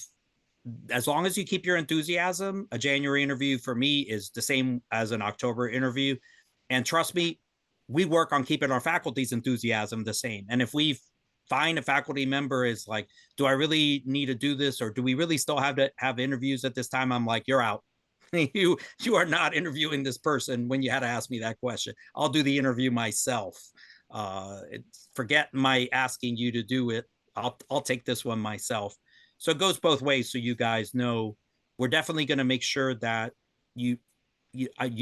as long as you keep your enthusiasm, a January interview for me is the same as an October interview. And trust me, we work on keeping our faculty's enthusiasm the same. And if we find a faculty member is like, do I really need to do this? Or do we really still have to have interviews at this time? I'm like, you're out. You are not interviewing this person when you had to ask me that question. I'll do the interview myself. Forget my asking you to do it. I'll take this one myself. So it goes both ways. So you guys know, we're definitely going to make sure that you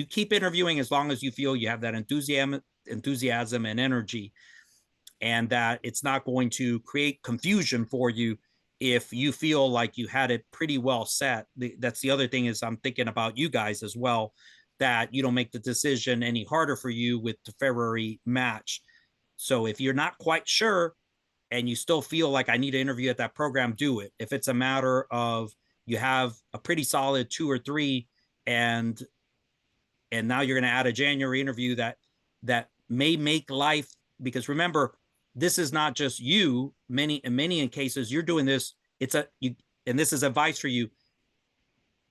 keep interviewing as long as you feel you have that enthusiasm and energy, and that it's not going to create confusion for you if you feel like you had it pretty well set. That's the other thing, is I'm thinking about you guys as well, that you don't make the decision any harder for you with the February match. So if you're not quite sure and you still feel like I need to interview at that program, do it. If it's a matter of you have a pretty solid 2 or 3 and now you're going to add a January interview that may make life, because remember, this is not just you. In cases you're doing this, and this is advice for you.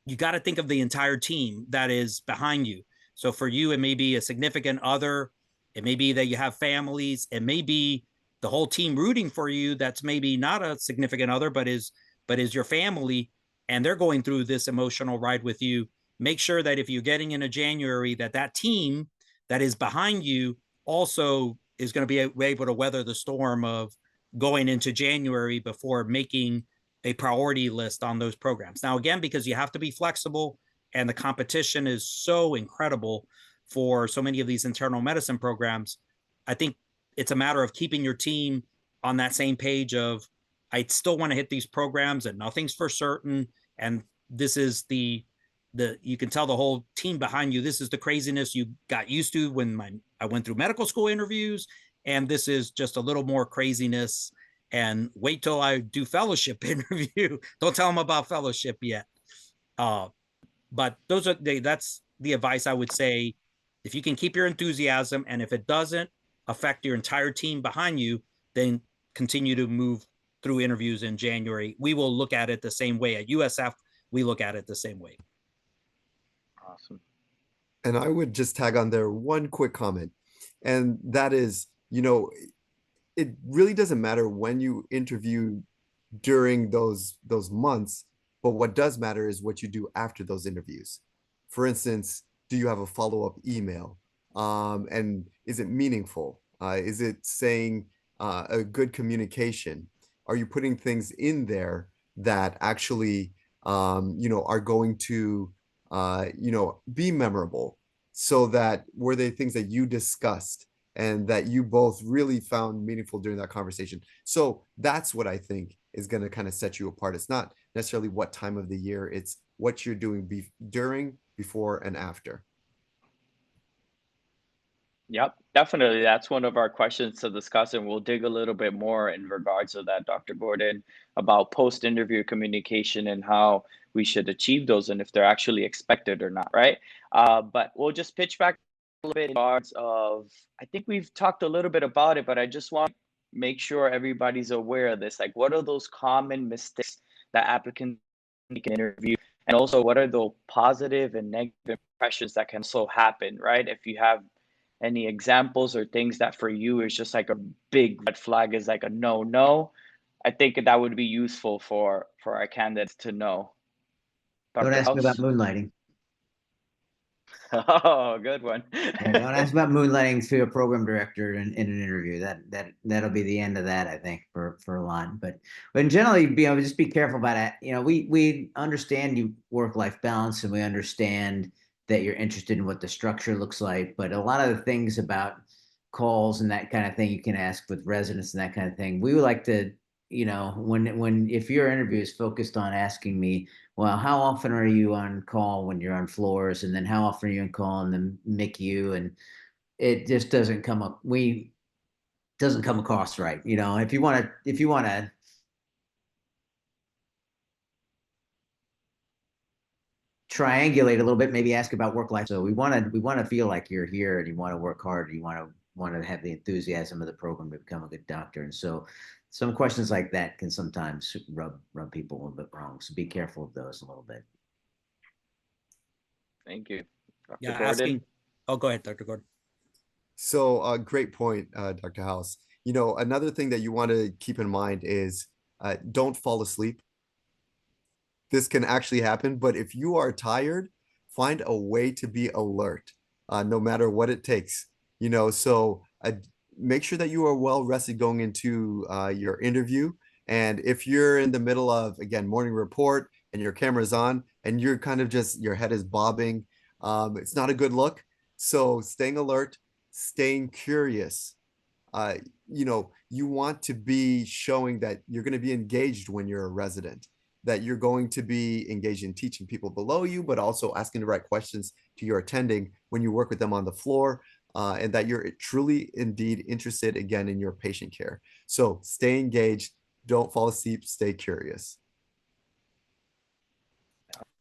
You got to think of the entire team that is behind you. So for you, it may be a significant other. It may be that you have families. It may be the whole team rooting for you. That's maybe not a significant other, but is your family, and they're going through this emotional ride with you. Make sure that if you're getting into January, that team that is behind you also is going to be able to weather the storm of going into January before making a priority list on those programs. Now, again, because you have to be flexible and the competition is so incredible for so many of these internal medicine programs, I think it's a matter of keeping your team on that same page of, I still want to hit these programs and nothing's for certain. And this is you can tell the whole team behind you, this is the craziness you got used to when I went through medical school interviews. And this is just a little more craziness. And wait till I do fellowship interview. Don't tell them about fellowship yet. But that's the advice I would say. If you can keep your enthusiasm, and if it doesn't affect your entire team behind you, then continue to move through interviews in January. We will look at it the same way at USF. We look at it the same way. Awesome. And I would just tag on there one quick comment, and that is, it really doesn't matter when you interview during those months, but what does matter is what you do after those interviews. For instance, do you have a follow-up email? And is it meaningful? Is it saying a good communication? Are you putting things in there that actually, are going to, be memorable? So that were they things that you discussed and that you both really found meaningful during that conversation? So that's what I think is going to kind of set you apart. It's not necessarily what time of the year, it's what you're doing during, before, and after. Yep, definitely. That's one of our questions to discuss, and we'll dig a little bit more in regards to that, Dr. Gordon, about post-interview communication and how we should achieve those and if they're actually expected or not, right? But we'll just pitch back a little bit in regards of, I think we've talked a little bit about it, but I just want to make sure everybody's aware of this. Like, what are those common mistakes that applicants make in interview? And also, what are the positive and negative impressions that can so happen, right? If you have any examples or things that for you is just like a big red flag, is like a no, I think that would be useful for our candidates to know. Don't Dr. ask me about House? moonlighting. Oh, good one. Yeah, don't ask about moonlighting to a program director in an interview. That'll be the end of that, I think, for a lot. But generally, just be careful about it. We understand you work-life balance, and we understand that you're interested in what the structure looks like. But a lot of the things about calls and that kind of thing you can ask with residents and that kind of thing. We would like to, if your interview is focused on asking me, well, how often are you on call when you're on floors? And then how often are you on call in the MICU? And it just doesn't come across right. If you want to triangulate a little bit, maybe ask about work life. So we want to feel like you're here and you want to work hard. And you want to have the enthusiasm of the program to become a good doctor. And so some questions like that can sometimes rub people a little bit wrong. So be careful of those a little bit. Thank you. Dr. Yeah, Gordon? go ahead, Dr. Gordon. So great point, Dr. House. Another thing that you want to keep in mind is don't fall asleep. This can actually happen, but if you are tired, find a way to be alert, no matter what it takes. So make sure that you are well rested going into your interview. And if you're in the middle of, again, morning report and your camera's on and you're kind of just, your head is bobbing, it's not a good look. So staying alert, staying curious. You want to be showing that you're going to be engaged when you're a resident, that you're going to be engaged in teaching people below you, but also asking the right questions to your attending when you work with them on the floor, and that you're truly indeed interested, again, in your patient care. So stay engaged, don't fall asleep, stay curious.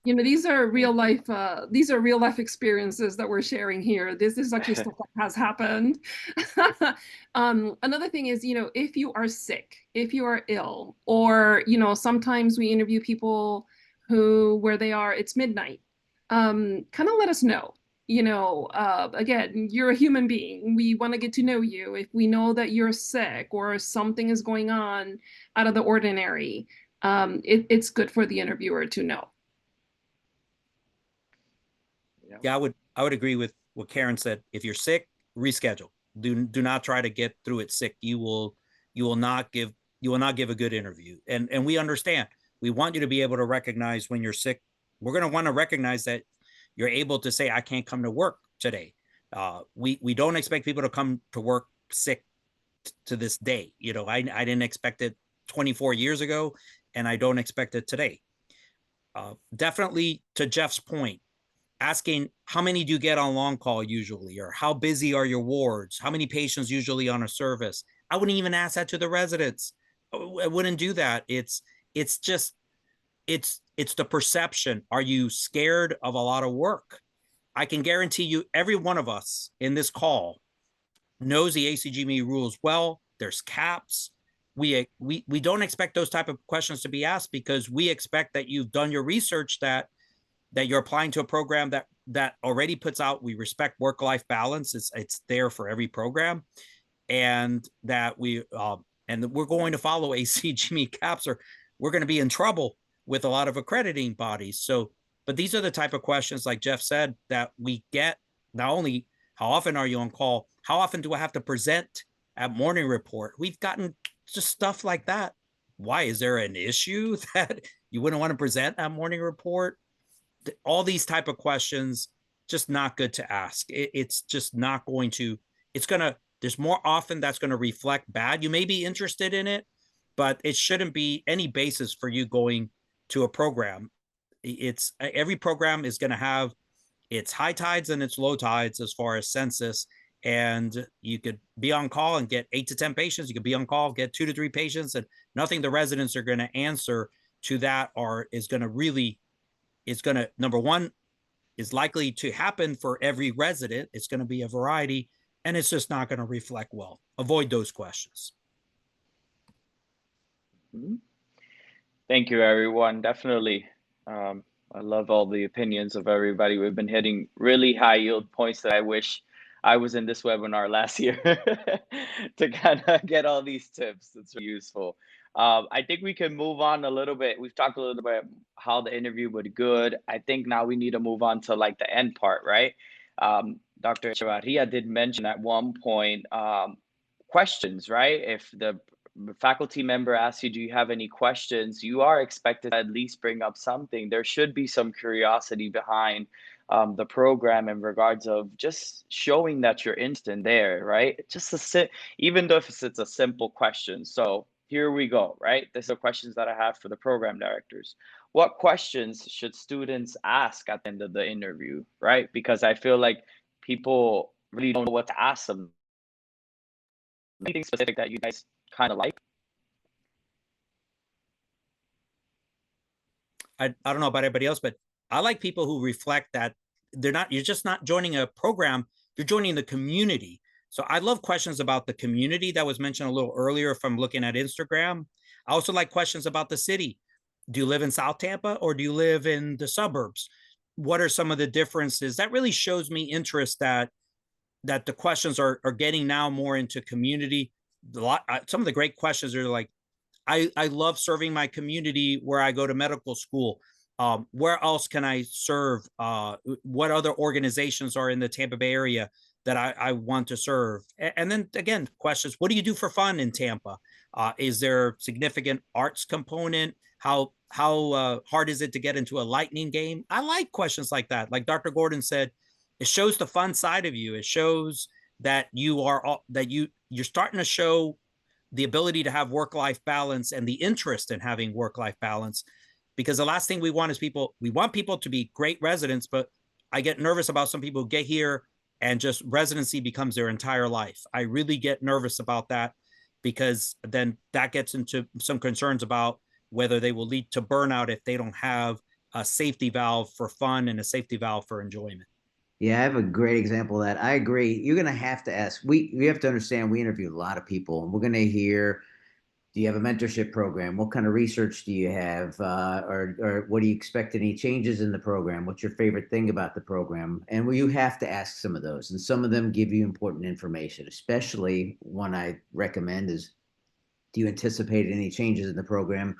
These are real life experiences that we're sharing here. This is actually stuff that has happened. Another thing is, if you are sick, if you are ill, or, sometimes we interview people where they are, it's midnight, kind of let us know. Again, you're a human being. We want to get to know you. If we know that you're sick or something is going on out of the ordinary, it's good for the interviewer to know. Yeah, I would agree with what Karen said. If you're sick, reschedule. Do not try to get through it sick. You will not give a good interview. And we understand. We want you to be able to recognize when you're sick. We're going to want to recognize that you're able to say, I can't come to work today. We don't expect people to come to work sick to this day. I didn't expect it 24 years ago, and I don't expect it today. Definitely to Jeff's point, asking how many do you get on long call usually, or how busy are your wards? How many patients usually on a service? I wouldn't even ask that to the residents. I wouldn't do that. It's just, it's the perception. Are you scared of a lot of work? I can guarantee you every one of us in this call knows the ACGME rules well. There's caps. We don't expect those type of questions to be asked because we expect that you've done your research, that you're applying to a program that already puts out, we respect work-life balance. It's there for every program, and that we're going to follow ACGME caps, or we're going to be in trouble with a lot of accrediting bodies. So, but these are the type of questions, like Jeff said, that we get. Not only how often are you on call, how often do I have to present at morning report? We've gotten just stuff like that. Why? Is there an issue that you wouldn't want to present at morning report? All these type of questions, just not good to ask. It's just not going to, there's more often that's going to reflect bad. You may be interested in it, but it shouldn't be any basis for you going to a program. It's every program is going to have its high tides and its low tides as far as census. And you could be on call and get 8 to 10 patients. You could be on call, get 2 to 3 patients, and nothing the residents are going to answer to that is going to, number one, is likely to happen for every resident. It's going to be a variety, and it's just not going to reflect well. Avoid those questions. Thank you, everyone. Definitely. I love all the opinions of everybody. We've been hitting really high yield points that I wish I was in this webinar last year to kind of get all these tips. It's really useful. I think we can move on a little bit. We've talked a little bit about how the interview was good. I think now we need to move on to like the end part, right? Dr. Echevarria did mention at one point questions, right? If the faculty member asks you, do you have any questions? You are expected to at least bring up something. There should be some curiosity behind the program in regards of just showing that you're instant there, right? Just even though if it's a simple question. So here we go, right? These are questions that I have for the program directors. What questions should students ask at the end of the interview, right? Because I feel like people really don't know what to ask them. Anything specific that you guys kind of like? I don't know about everybody else, but I like people who reflect that you're just not joining a program, you're joining the community. So I love questions about the community that was mentioned a little earlier from looking at Instagram. I also like questions about the city. Do you live in South Tampa or do you live in the suburbs? What are some of the differences? That really shows me interest that the questions are getting now more into community. Some of the great questions are like, I love serving my community where I go to medical school. Where else can I serve? What other organizations are in the Tampa Bay area that I want to serve? And then again, questions, what do you do for fun in Tampa? Is there significant arts component? How hard is it to get into a lightning game? I like questions like that. Like Dr. Gordon said, it shows the fun side of you. It shows that you're starting to show the ability to have work-life balance and the interest in having work-life balance. Because the last thing we want is we want people to be great residents, but I get nervous about some people who get here and just residency becomes their entire life. I really get nervous about that because then that gets into some concerns about whether they will lead to burnout if they don't have a safety valve for fun and a safety valve for enjoyment. Yeah, I have a great example of that. I agree. You're going to have to ask. We have to understand we interview a lot of people, and we're going to hear, do you have a mentorship program? What kind of research do you have? Or what do you expect, any changes in the program? What's your favorite thing about the program? And you have to ask some of those, and some of them give you important information. Especially one I recommend is, do you anticipate any changes in the program?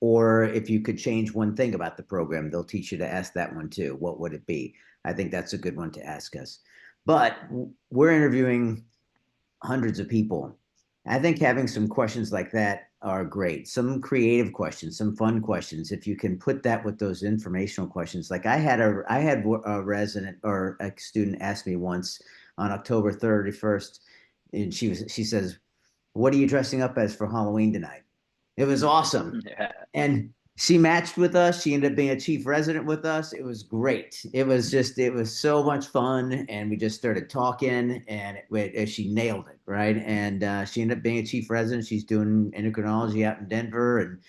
Or if you could change one thing about the program, they'll teach you to ask that one too. What would it be? I think that's a good one to ask us. But we're interviewing hundreds of people. I think having some questions like that are great. Some creative questions, some fun questions. If you can put that with those informational questions. Like I had a resident or a student ask me once on October 31st, and she says, "What are you dressing up as for Halloween tonight?" It was awesome. Yeah. And she matched with us. She ended up being a chief resident with us. It was great. It was so much fun. And we just started talking and she nailed it. Right. And she ended up being a chief resident. She's doing endocrinology out in Denver and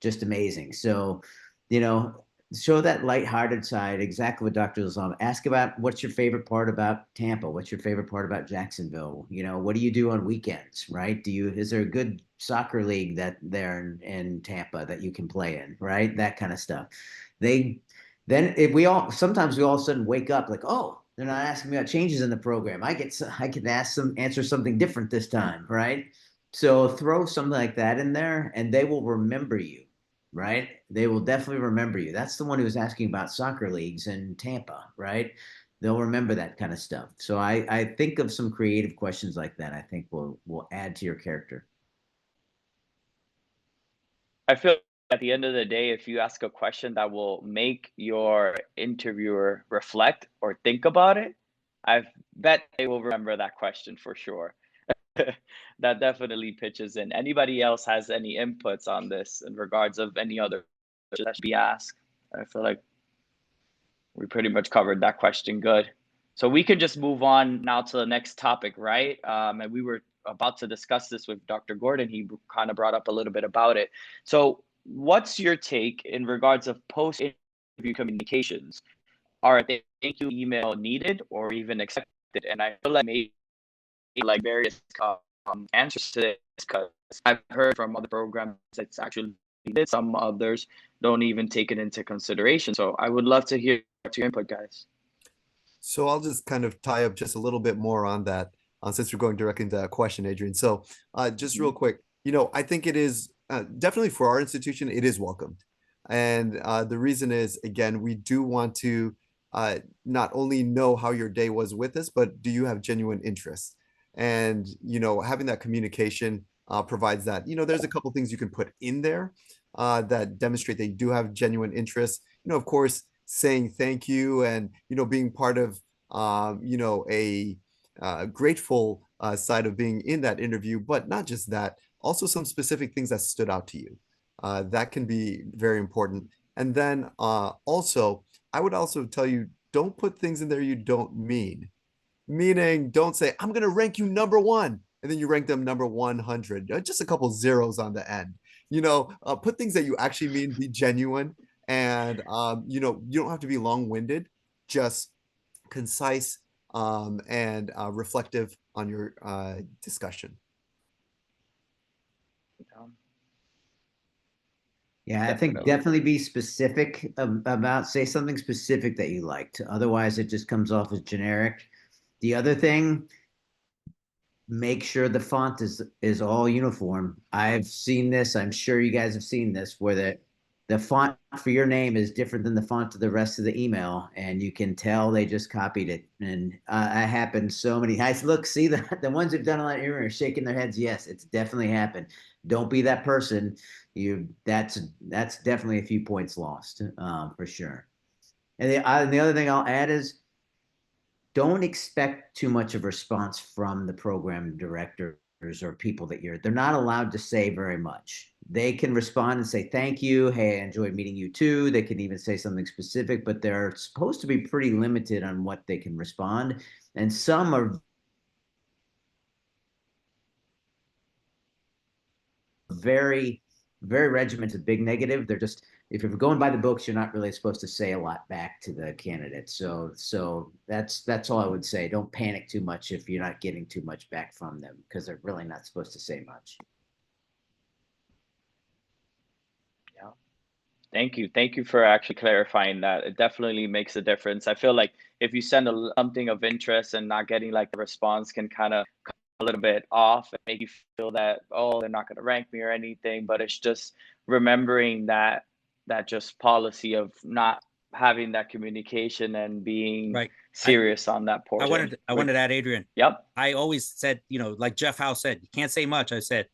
just amazing. So, you know, show that lighthearted side, exactly what Dr. Islam. Ask about what's your favorite part about Tampa? What's your favorite part about Jacksonville? You know, what do you do on weekends, right? Is there a good soccer league that there in Tampa that you can play in, right? That kind of stuff. Sometimes we all of a sudden wake up like, oh, they're not asking me about changes in the program. I can answer something different this time, right? So throw something like that in there and they will remember you, right? They will definitely remember you. That's the one who was asking about soccer leagues in Tampa, right? They'll remember that kind of stuff. So I think of some creative questions like that. I think will add to your character. I feel at the end of the day, if you ask a question that will make your interviewer reflect or think about it, I bet they will remember that question for sure. That definitely pitches in. Anybody else has any inputs on this in regards of any other that should be asked? I feel like we pretty much covered that question good. So we can just move on now to the next topic, right? And we were about to discuss this with Dr. Gordon. He kind of brought up a little bit about it. So what's your take in regards of post-interview communications? Are a thank you email needed or even accepted? And I feel like maybe like various answers to this because I've heard from other programs it's actually needed. Some others don't even take it into consideration. So I would love to hear your input, guys. So I'll just kind of tie up just a little bit more on that, since we're going directly into that question, Adrian. So just real quick, I think it is definitely for our institution, it is welcomed. And the reason is, again, we do want to not only know how your day was with us, but do you have genuine interest? And, having that communication provides that. There's a couple things you can put in there that demonstrate that you do have genuine interest. Of course, saying thank you and being part of a grateful side of being in that interview, but not just that, also some specific things that stood out to you. That can be very important. And then also, I would also tell you, don't put things in there you don't mean. Meaning, don't say, I'm going to rank you number one, and then you rank them number 100. Just a couple zeros on the end. Put things that you actually mean, be genuine. And, you don't have to be long-winded, just concise and reflective on your discussion. Yeah, I think definitely be specific about, say something specific that you liked. Otherwise, it just comes off as generic. The other thing, make sure the font is all uniform. I've seen this. I'm sure you guys have seen this, where the font for your name is different than the font of the rest of the email, and you can tell they just copied it. And it happened so many times. Look, see the ones who've done a lot of email are shaking their heads. Yes, it's definitely happened. Don't be that person. That's definitely a few points lost for sure. And the other thing I'll add is, don't expect too much of a response from the program directors or people that they're not allowed to say very much. They can respond and say, thank you. Hey, I enjoyed meeting you too. They can even say something specific, but they're supposed to be pretty limited on what they can respond. And some are very, very regimented, big negative. They're just, if you're going by the books, you're not really supposed to say a lot back to the candidate. So that's all I would say. Don't panic too much if you're not getting too much back from them, because they're really not supposed to say much. Yeah. Thank you. Thank you for actually clarifying that. It definitely makes a difference. I feel like if you send something of interest and not getting like a response can kind of a little bit off and make you feel that, oh, they're not going to rank me or anything. But it's just remembering that just policy of not having that communication and being Right. serious on that portion. I wanted to add, Adrian. Yep. I always said, like Jeff Howe said, you can't say much. I said,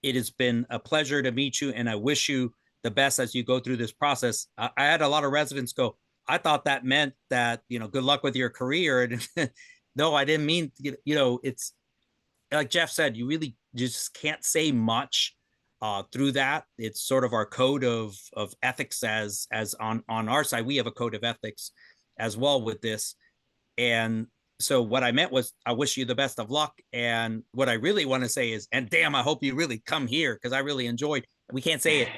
it has been a pleasure to meet you, and I wish you the best as you go through this process. I had a lot of residents go, I thought that meant that, good luck with your career. And no, I didn't mean, it's like Jeff said, you really just can't say much through that. It's sort of our code of ethics as on our side. We have a code of ethics as well with this. And so what I meant was, I wish you the best of luck. And what I really want to say is, and damn, I hope you really come here, because I really enjoyed. We can't say it.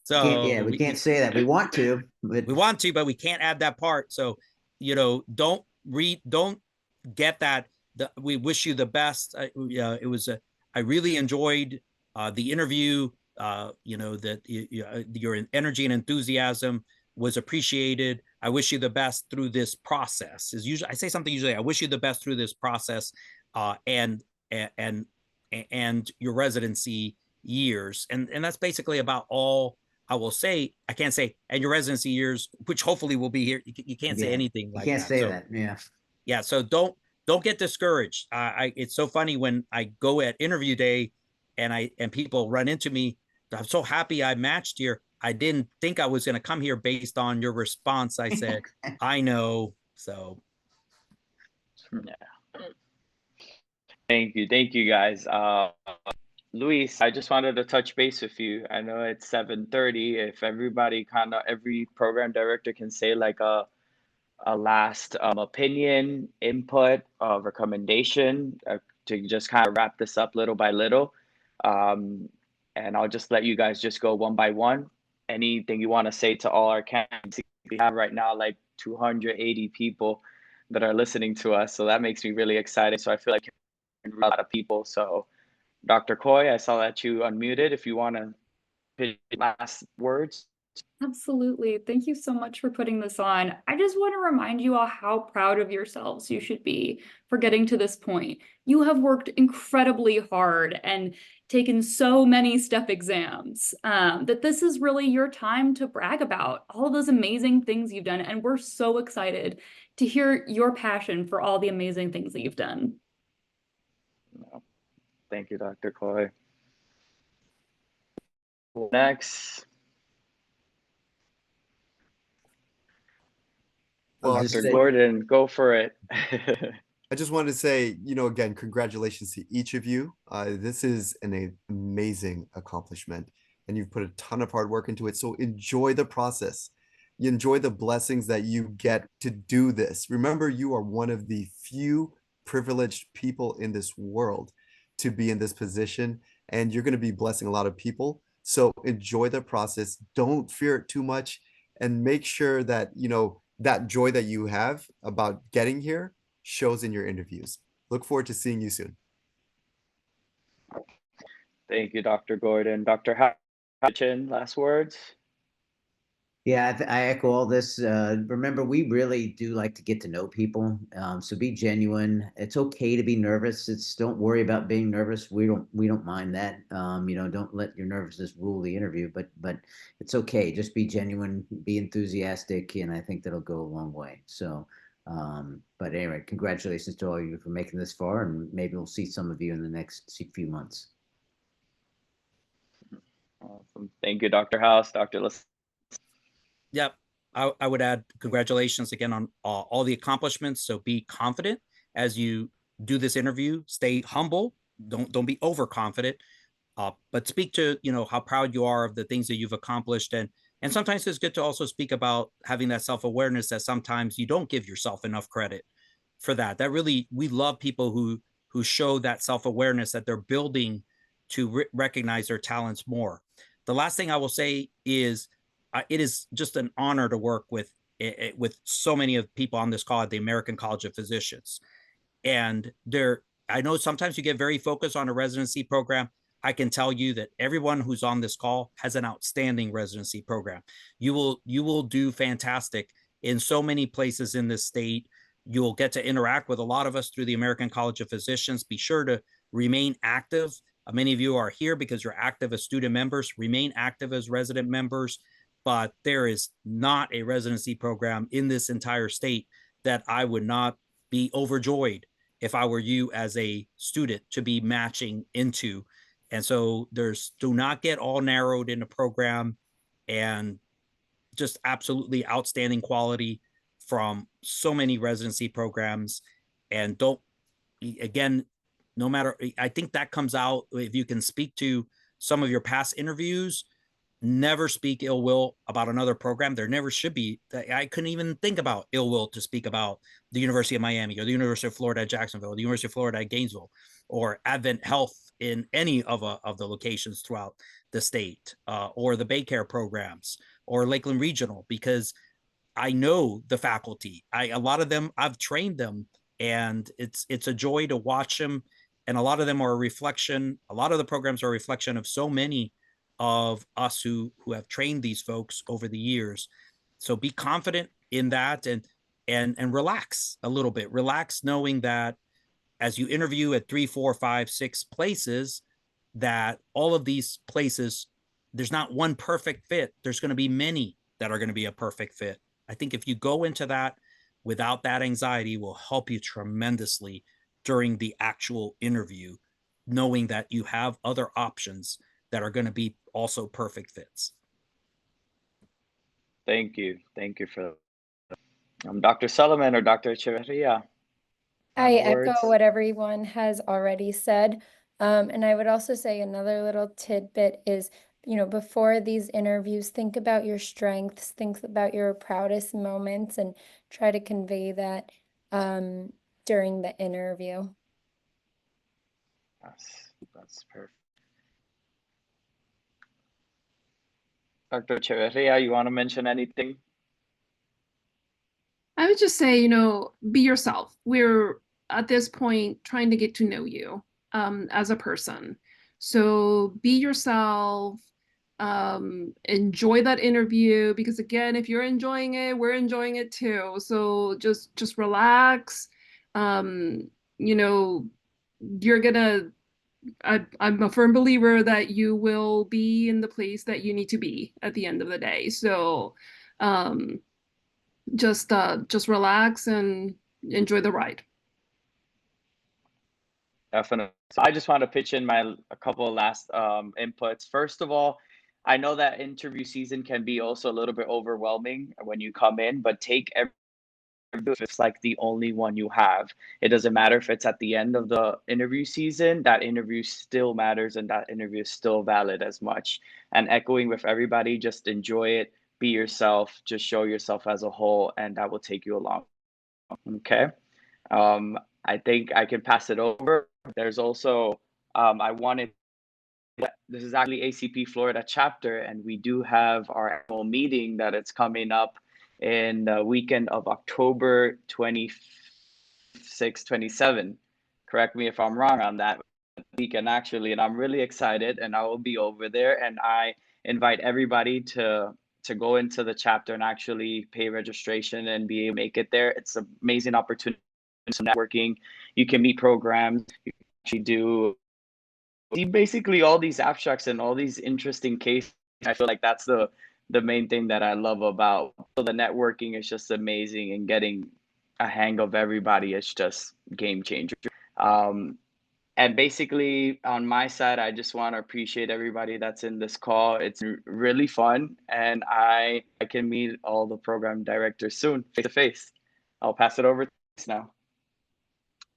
So we can't say that. We want to, but we want to, but we can't add that part. So, don't get that. We wish you the best. I really enjoyed the interview. That your energy and enthusiasm was appreciated. I wish you the best through this process. Is usually I say something usually. I wish you the best through this process, and your residency years, and that's basically about all I will say. I can't say and your residency years, which hopefully will be here. You can't say anything like that. You can't say that. Yeah. So don't get discouraged. It's so funny when I go at interview day, and people run into me. I'm so happy I matched here. I didn't think I was going to come here based on your response. I said, I know. So. Yeah. Thank you guys. Luis, I just wanted to touch base with you. I know it's 7:30. If everybody every program director can say like a last opinion, input, recommendation to just kind of wrap this up little by little. And I'll just let you guys just go one by one. Anything you want to say to all our candidates? We have right now like 280 people that are listening to us. So that makes me really excited. So I feel like a lot of people. So Dr. Coy, I saw that you unmuted. If you want to put last words. Absolutely. Thank you so much for putting this on. I just want to remind you all how proud of yourselves you should be for getting to this point. You have worked incredibly hard and taken so many step exams, that this is really your time to brag about all of those amazing things you've done. And we're so excited to hear your passion for all the amazing things that you've done. Thank you, Dr. Coy. Next. Well, Dr. Gordon, go for it. I just wanted to say, again, congratulations to each of you. This is an amazing accomplishment, and you've put a ton of hard work into it. So enjoy the process. You enjoy the blessings that you get to do this. Remember, you are one of the few privileged people in this world to be in this position, and you're going to be blessing a lot of people. So enjoy the process. Don't fear it too much, and make sure that, that joy that you have about getting here shows in your interviews. Look forward to seeing you soon. Thank you, Dr. Gordon. Dr. Hatchin, last words? Yeah, I echo all this. Remember, we really do like to get to know people. So be genuine. It's okay to be nervous. Don't worry about being nervous. We don't mind that. Don't let your nervousness rule the interview, but it's okay. Just be genuine, be enthusiastic, and I think that'll go a long way. So, but anyway, congratulations to all of you for making this far, and maybe we'll see some of you in the next few months. Awesome. Thank you, Dr. House, Dr. List. Yep. I would add congratulations again on all the accomplishments. So be confident as you do this interview. Stay humble. Don't be overconfident. But speak to how proud you are of the things that you've accomplished, and sometimes it's good to also speak about having that self-awareness that sometimes you don't give yourself enough credit for that. We love people who show that self-awareness that they're building to recognize their talents more. The last thing I will say is, it is just an honor to work with so many of people on this call at the American College of Physicians. And I know sometimes you get very focused on a residency program. I can tell you that everyone who's on this call has an outstanding residency program. You will do fantastic in so many places in this state. You'll get to interact with a lot of us through the American College of Physicians. Be sure to remain active. Many of you are here because you're active as student members. Remain active as resident members. But there is not a residency program in this entire state that I would not be overjoyed if I were you as a student to be matching into. And so do not get all narrowed in a program, and just absolutely outstanding quality from so many residency programs. And no matter, I think that comes out if you can speak to some of your past interviews, never speak ill will about another program. There never should be. I couldn't even think about ill will to speak about the University of Miami or the University of Florida at Jacksonville, or the University of Florida at Gainesville, or Advent Health in any of the locations throughout the state, or the Baycare programs or Lakeland Regional, because I know the faculty. A lot of them, I've trained them, and it's a joy to watch them. And a lot of them are a reflection. A lot of the programs are a reflection of so many of us who have trained these folks over the years. So be confident in that, and relax a little bit. Relax knowing that as you interview at 3, 4, 5, 6 places, that all of these places, there's not one perfect fit. There's going to be many that are going to be a perfect fit. I think if you go into that without that anxiety, will help you tremendously during the actual interview, knowing that you have other options that are going to be also perfect fits. Thank you. Thank you for Dr. Solomon or Dr. Echeverria. I Final echo words? what everyone has already said. And I would also say another little tidbit is, before these interviews, think about your strengths, think about your proudest moments, and try to convey that during the interview. That's perfect. Dr. Echeverria, you want to mention anything? I would just say, be yourself. We're at this point trying to get to know you as a person. So be yourself, enjoy that interview, because again, if you're enjoying it, we're enjoying it too. So just relax. You're gonna, I'm a firm believer that you will be in the place that you need to be at the end of the day. So just relax and enjoy the ride. Definitely. So I just want to pitch in a couple of last inputs. First of all, I know that interview season can be also a little bit overwhelming when you come in, but take every if it's like the only one you have. It doesn't matter if it's at the end of the interview season, that interview still matters and that interview is still valid as much. And echoing with everybody, just enjoy it, be yourself, just show yourself as a whole, and that will take you along. Okay. I think I can pass it over. There's also, this is actually ACP Florida chapter, and we do have our annual meeting that it's coming up in the weekend of October 26, 27. Correct me if I'm wrong on that weekend, actually, and I'm really excited, and I will be over there, and I invite everybody to go into the chapter and actually pay registration and be able to make it there. It's an amazing opportunity for networking. You can meet programs. You can actually do basically all these abstracts and all these interesting cases. I feel like that's the main thing that I love about. So the networking is just amazing, and getting a hang of everybody is just game changer. And basically on my side, I just want to appreciate everybody that's in this call. It's really fun, and I can meet all the program directors soon, face to face. I'll pass it over to you now.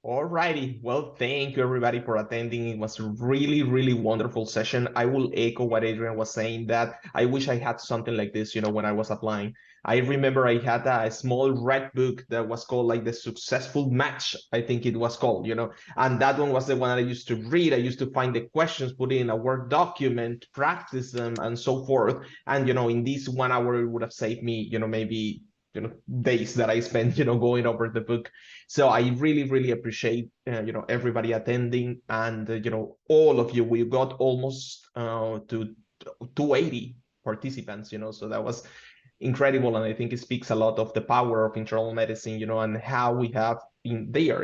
All righty. Well, thank you everybody for attending. It was a really, really wonderful session. I will echo what Adrian was saying, that I wish I had something like this, when I was applying. I remember I had a small red book that was called like the successful match, I think it was called, and that one was the one I used to read. I used to find the questions, put it in a Word document, practice them, and so forth. And, in this 1 hour, it would have saved me, maybe days that I spent, going over the book. So I really, really appreciate, everybody attending, and, all of you. We got almost to 280 participants, so that was incredible. And I think it speaks a lot of the power of internal medicine, and how we have in there,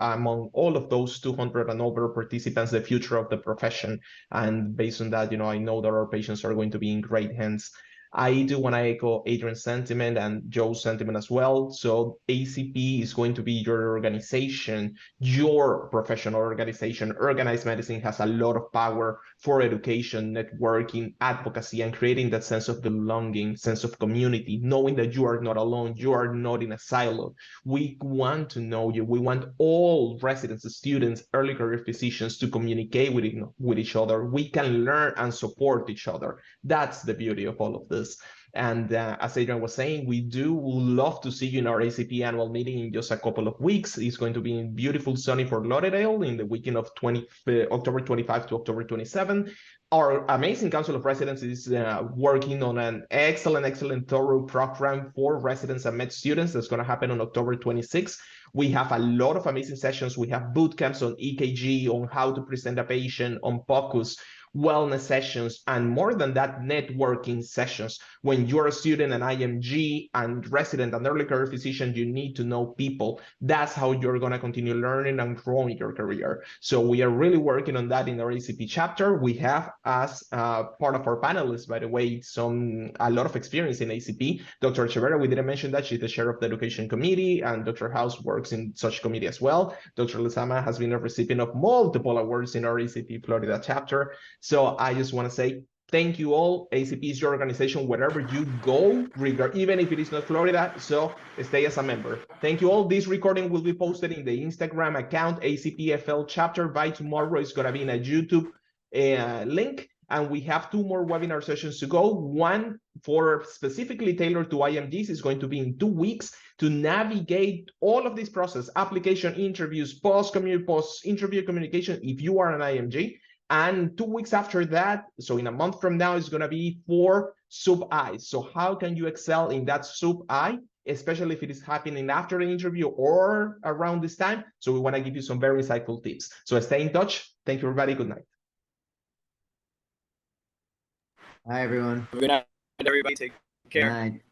among all of those 200 and over participants, the future of the profession. And based on that, I know that our patients are going to be in great hands. I do want to echo Adrian's sentiment and Joe's sentiment as well. So ACP is going to be your organization, your professional organization. Organized medicine has a lot of power for education, networking, advocacy, and creating that sense of belonging, sense of community, knowing that you are not alone, you are not in a silo. We want to know you. We want all residents, students, early career physicians to communicate with each other. We can learn and support each other. That's the beauty of all of this. And as Adrian was saying, we do love to see you in our ACP annual meeting in just a couple of weeks. It's going to be in beautiful sunny Fort Lauderdale in the weekend of October 25 to October 27. Our amazing Council of Residents is working on an excellent, thorough program for residents and med students that's going to happen on October 26. We have a lot of amazing sessions. We have boot camps on EKG, on how to present a patient, on POCUS, wellness sessions, and more than that, networking sessions. When you're a student, an IMG, and resident, and early career physician, you need to know people. That's how you're going to continue learning and growing your career. So we are really working on that in our ACP chapter. We have, as part of our panelists, by the way, a lot of experience in ACP. Dr. Echeverria, we didn't mention that she's the chair of the education committee, and Dr. House works in such committee as well. Dr. Lezama has been a recipient of multiple awards in our ACP Florida chapter. So I just want to say thank you all. ACP is your organization wherever you go, even if it is not Florida. So stay as a member. Thank you all. This recording will be posted in the Instagram account, ACPFL chapter. By tomorrow, it's going to be in a YouTube link. And we have 2 more webinar sessions to go. One for specifically tailored to IMGs is going to be in 2 weeks to navigate all of this process, application, interviews, post-interview communication, if you are an IMG. And 2 weeks after that, so in a month from now, is going to be for sub-I. So how can you excel in that sub-I, especially if it is happening after the interview or around this time? So we want to give you some very insightful tips. So stay in touch. Thank you, everybody. Good night. Hi, everyone. Good night, everybody. Take care. Good night.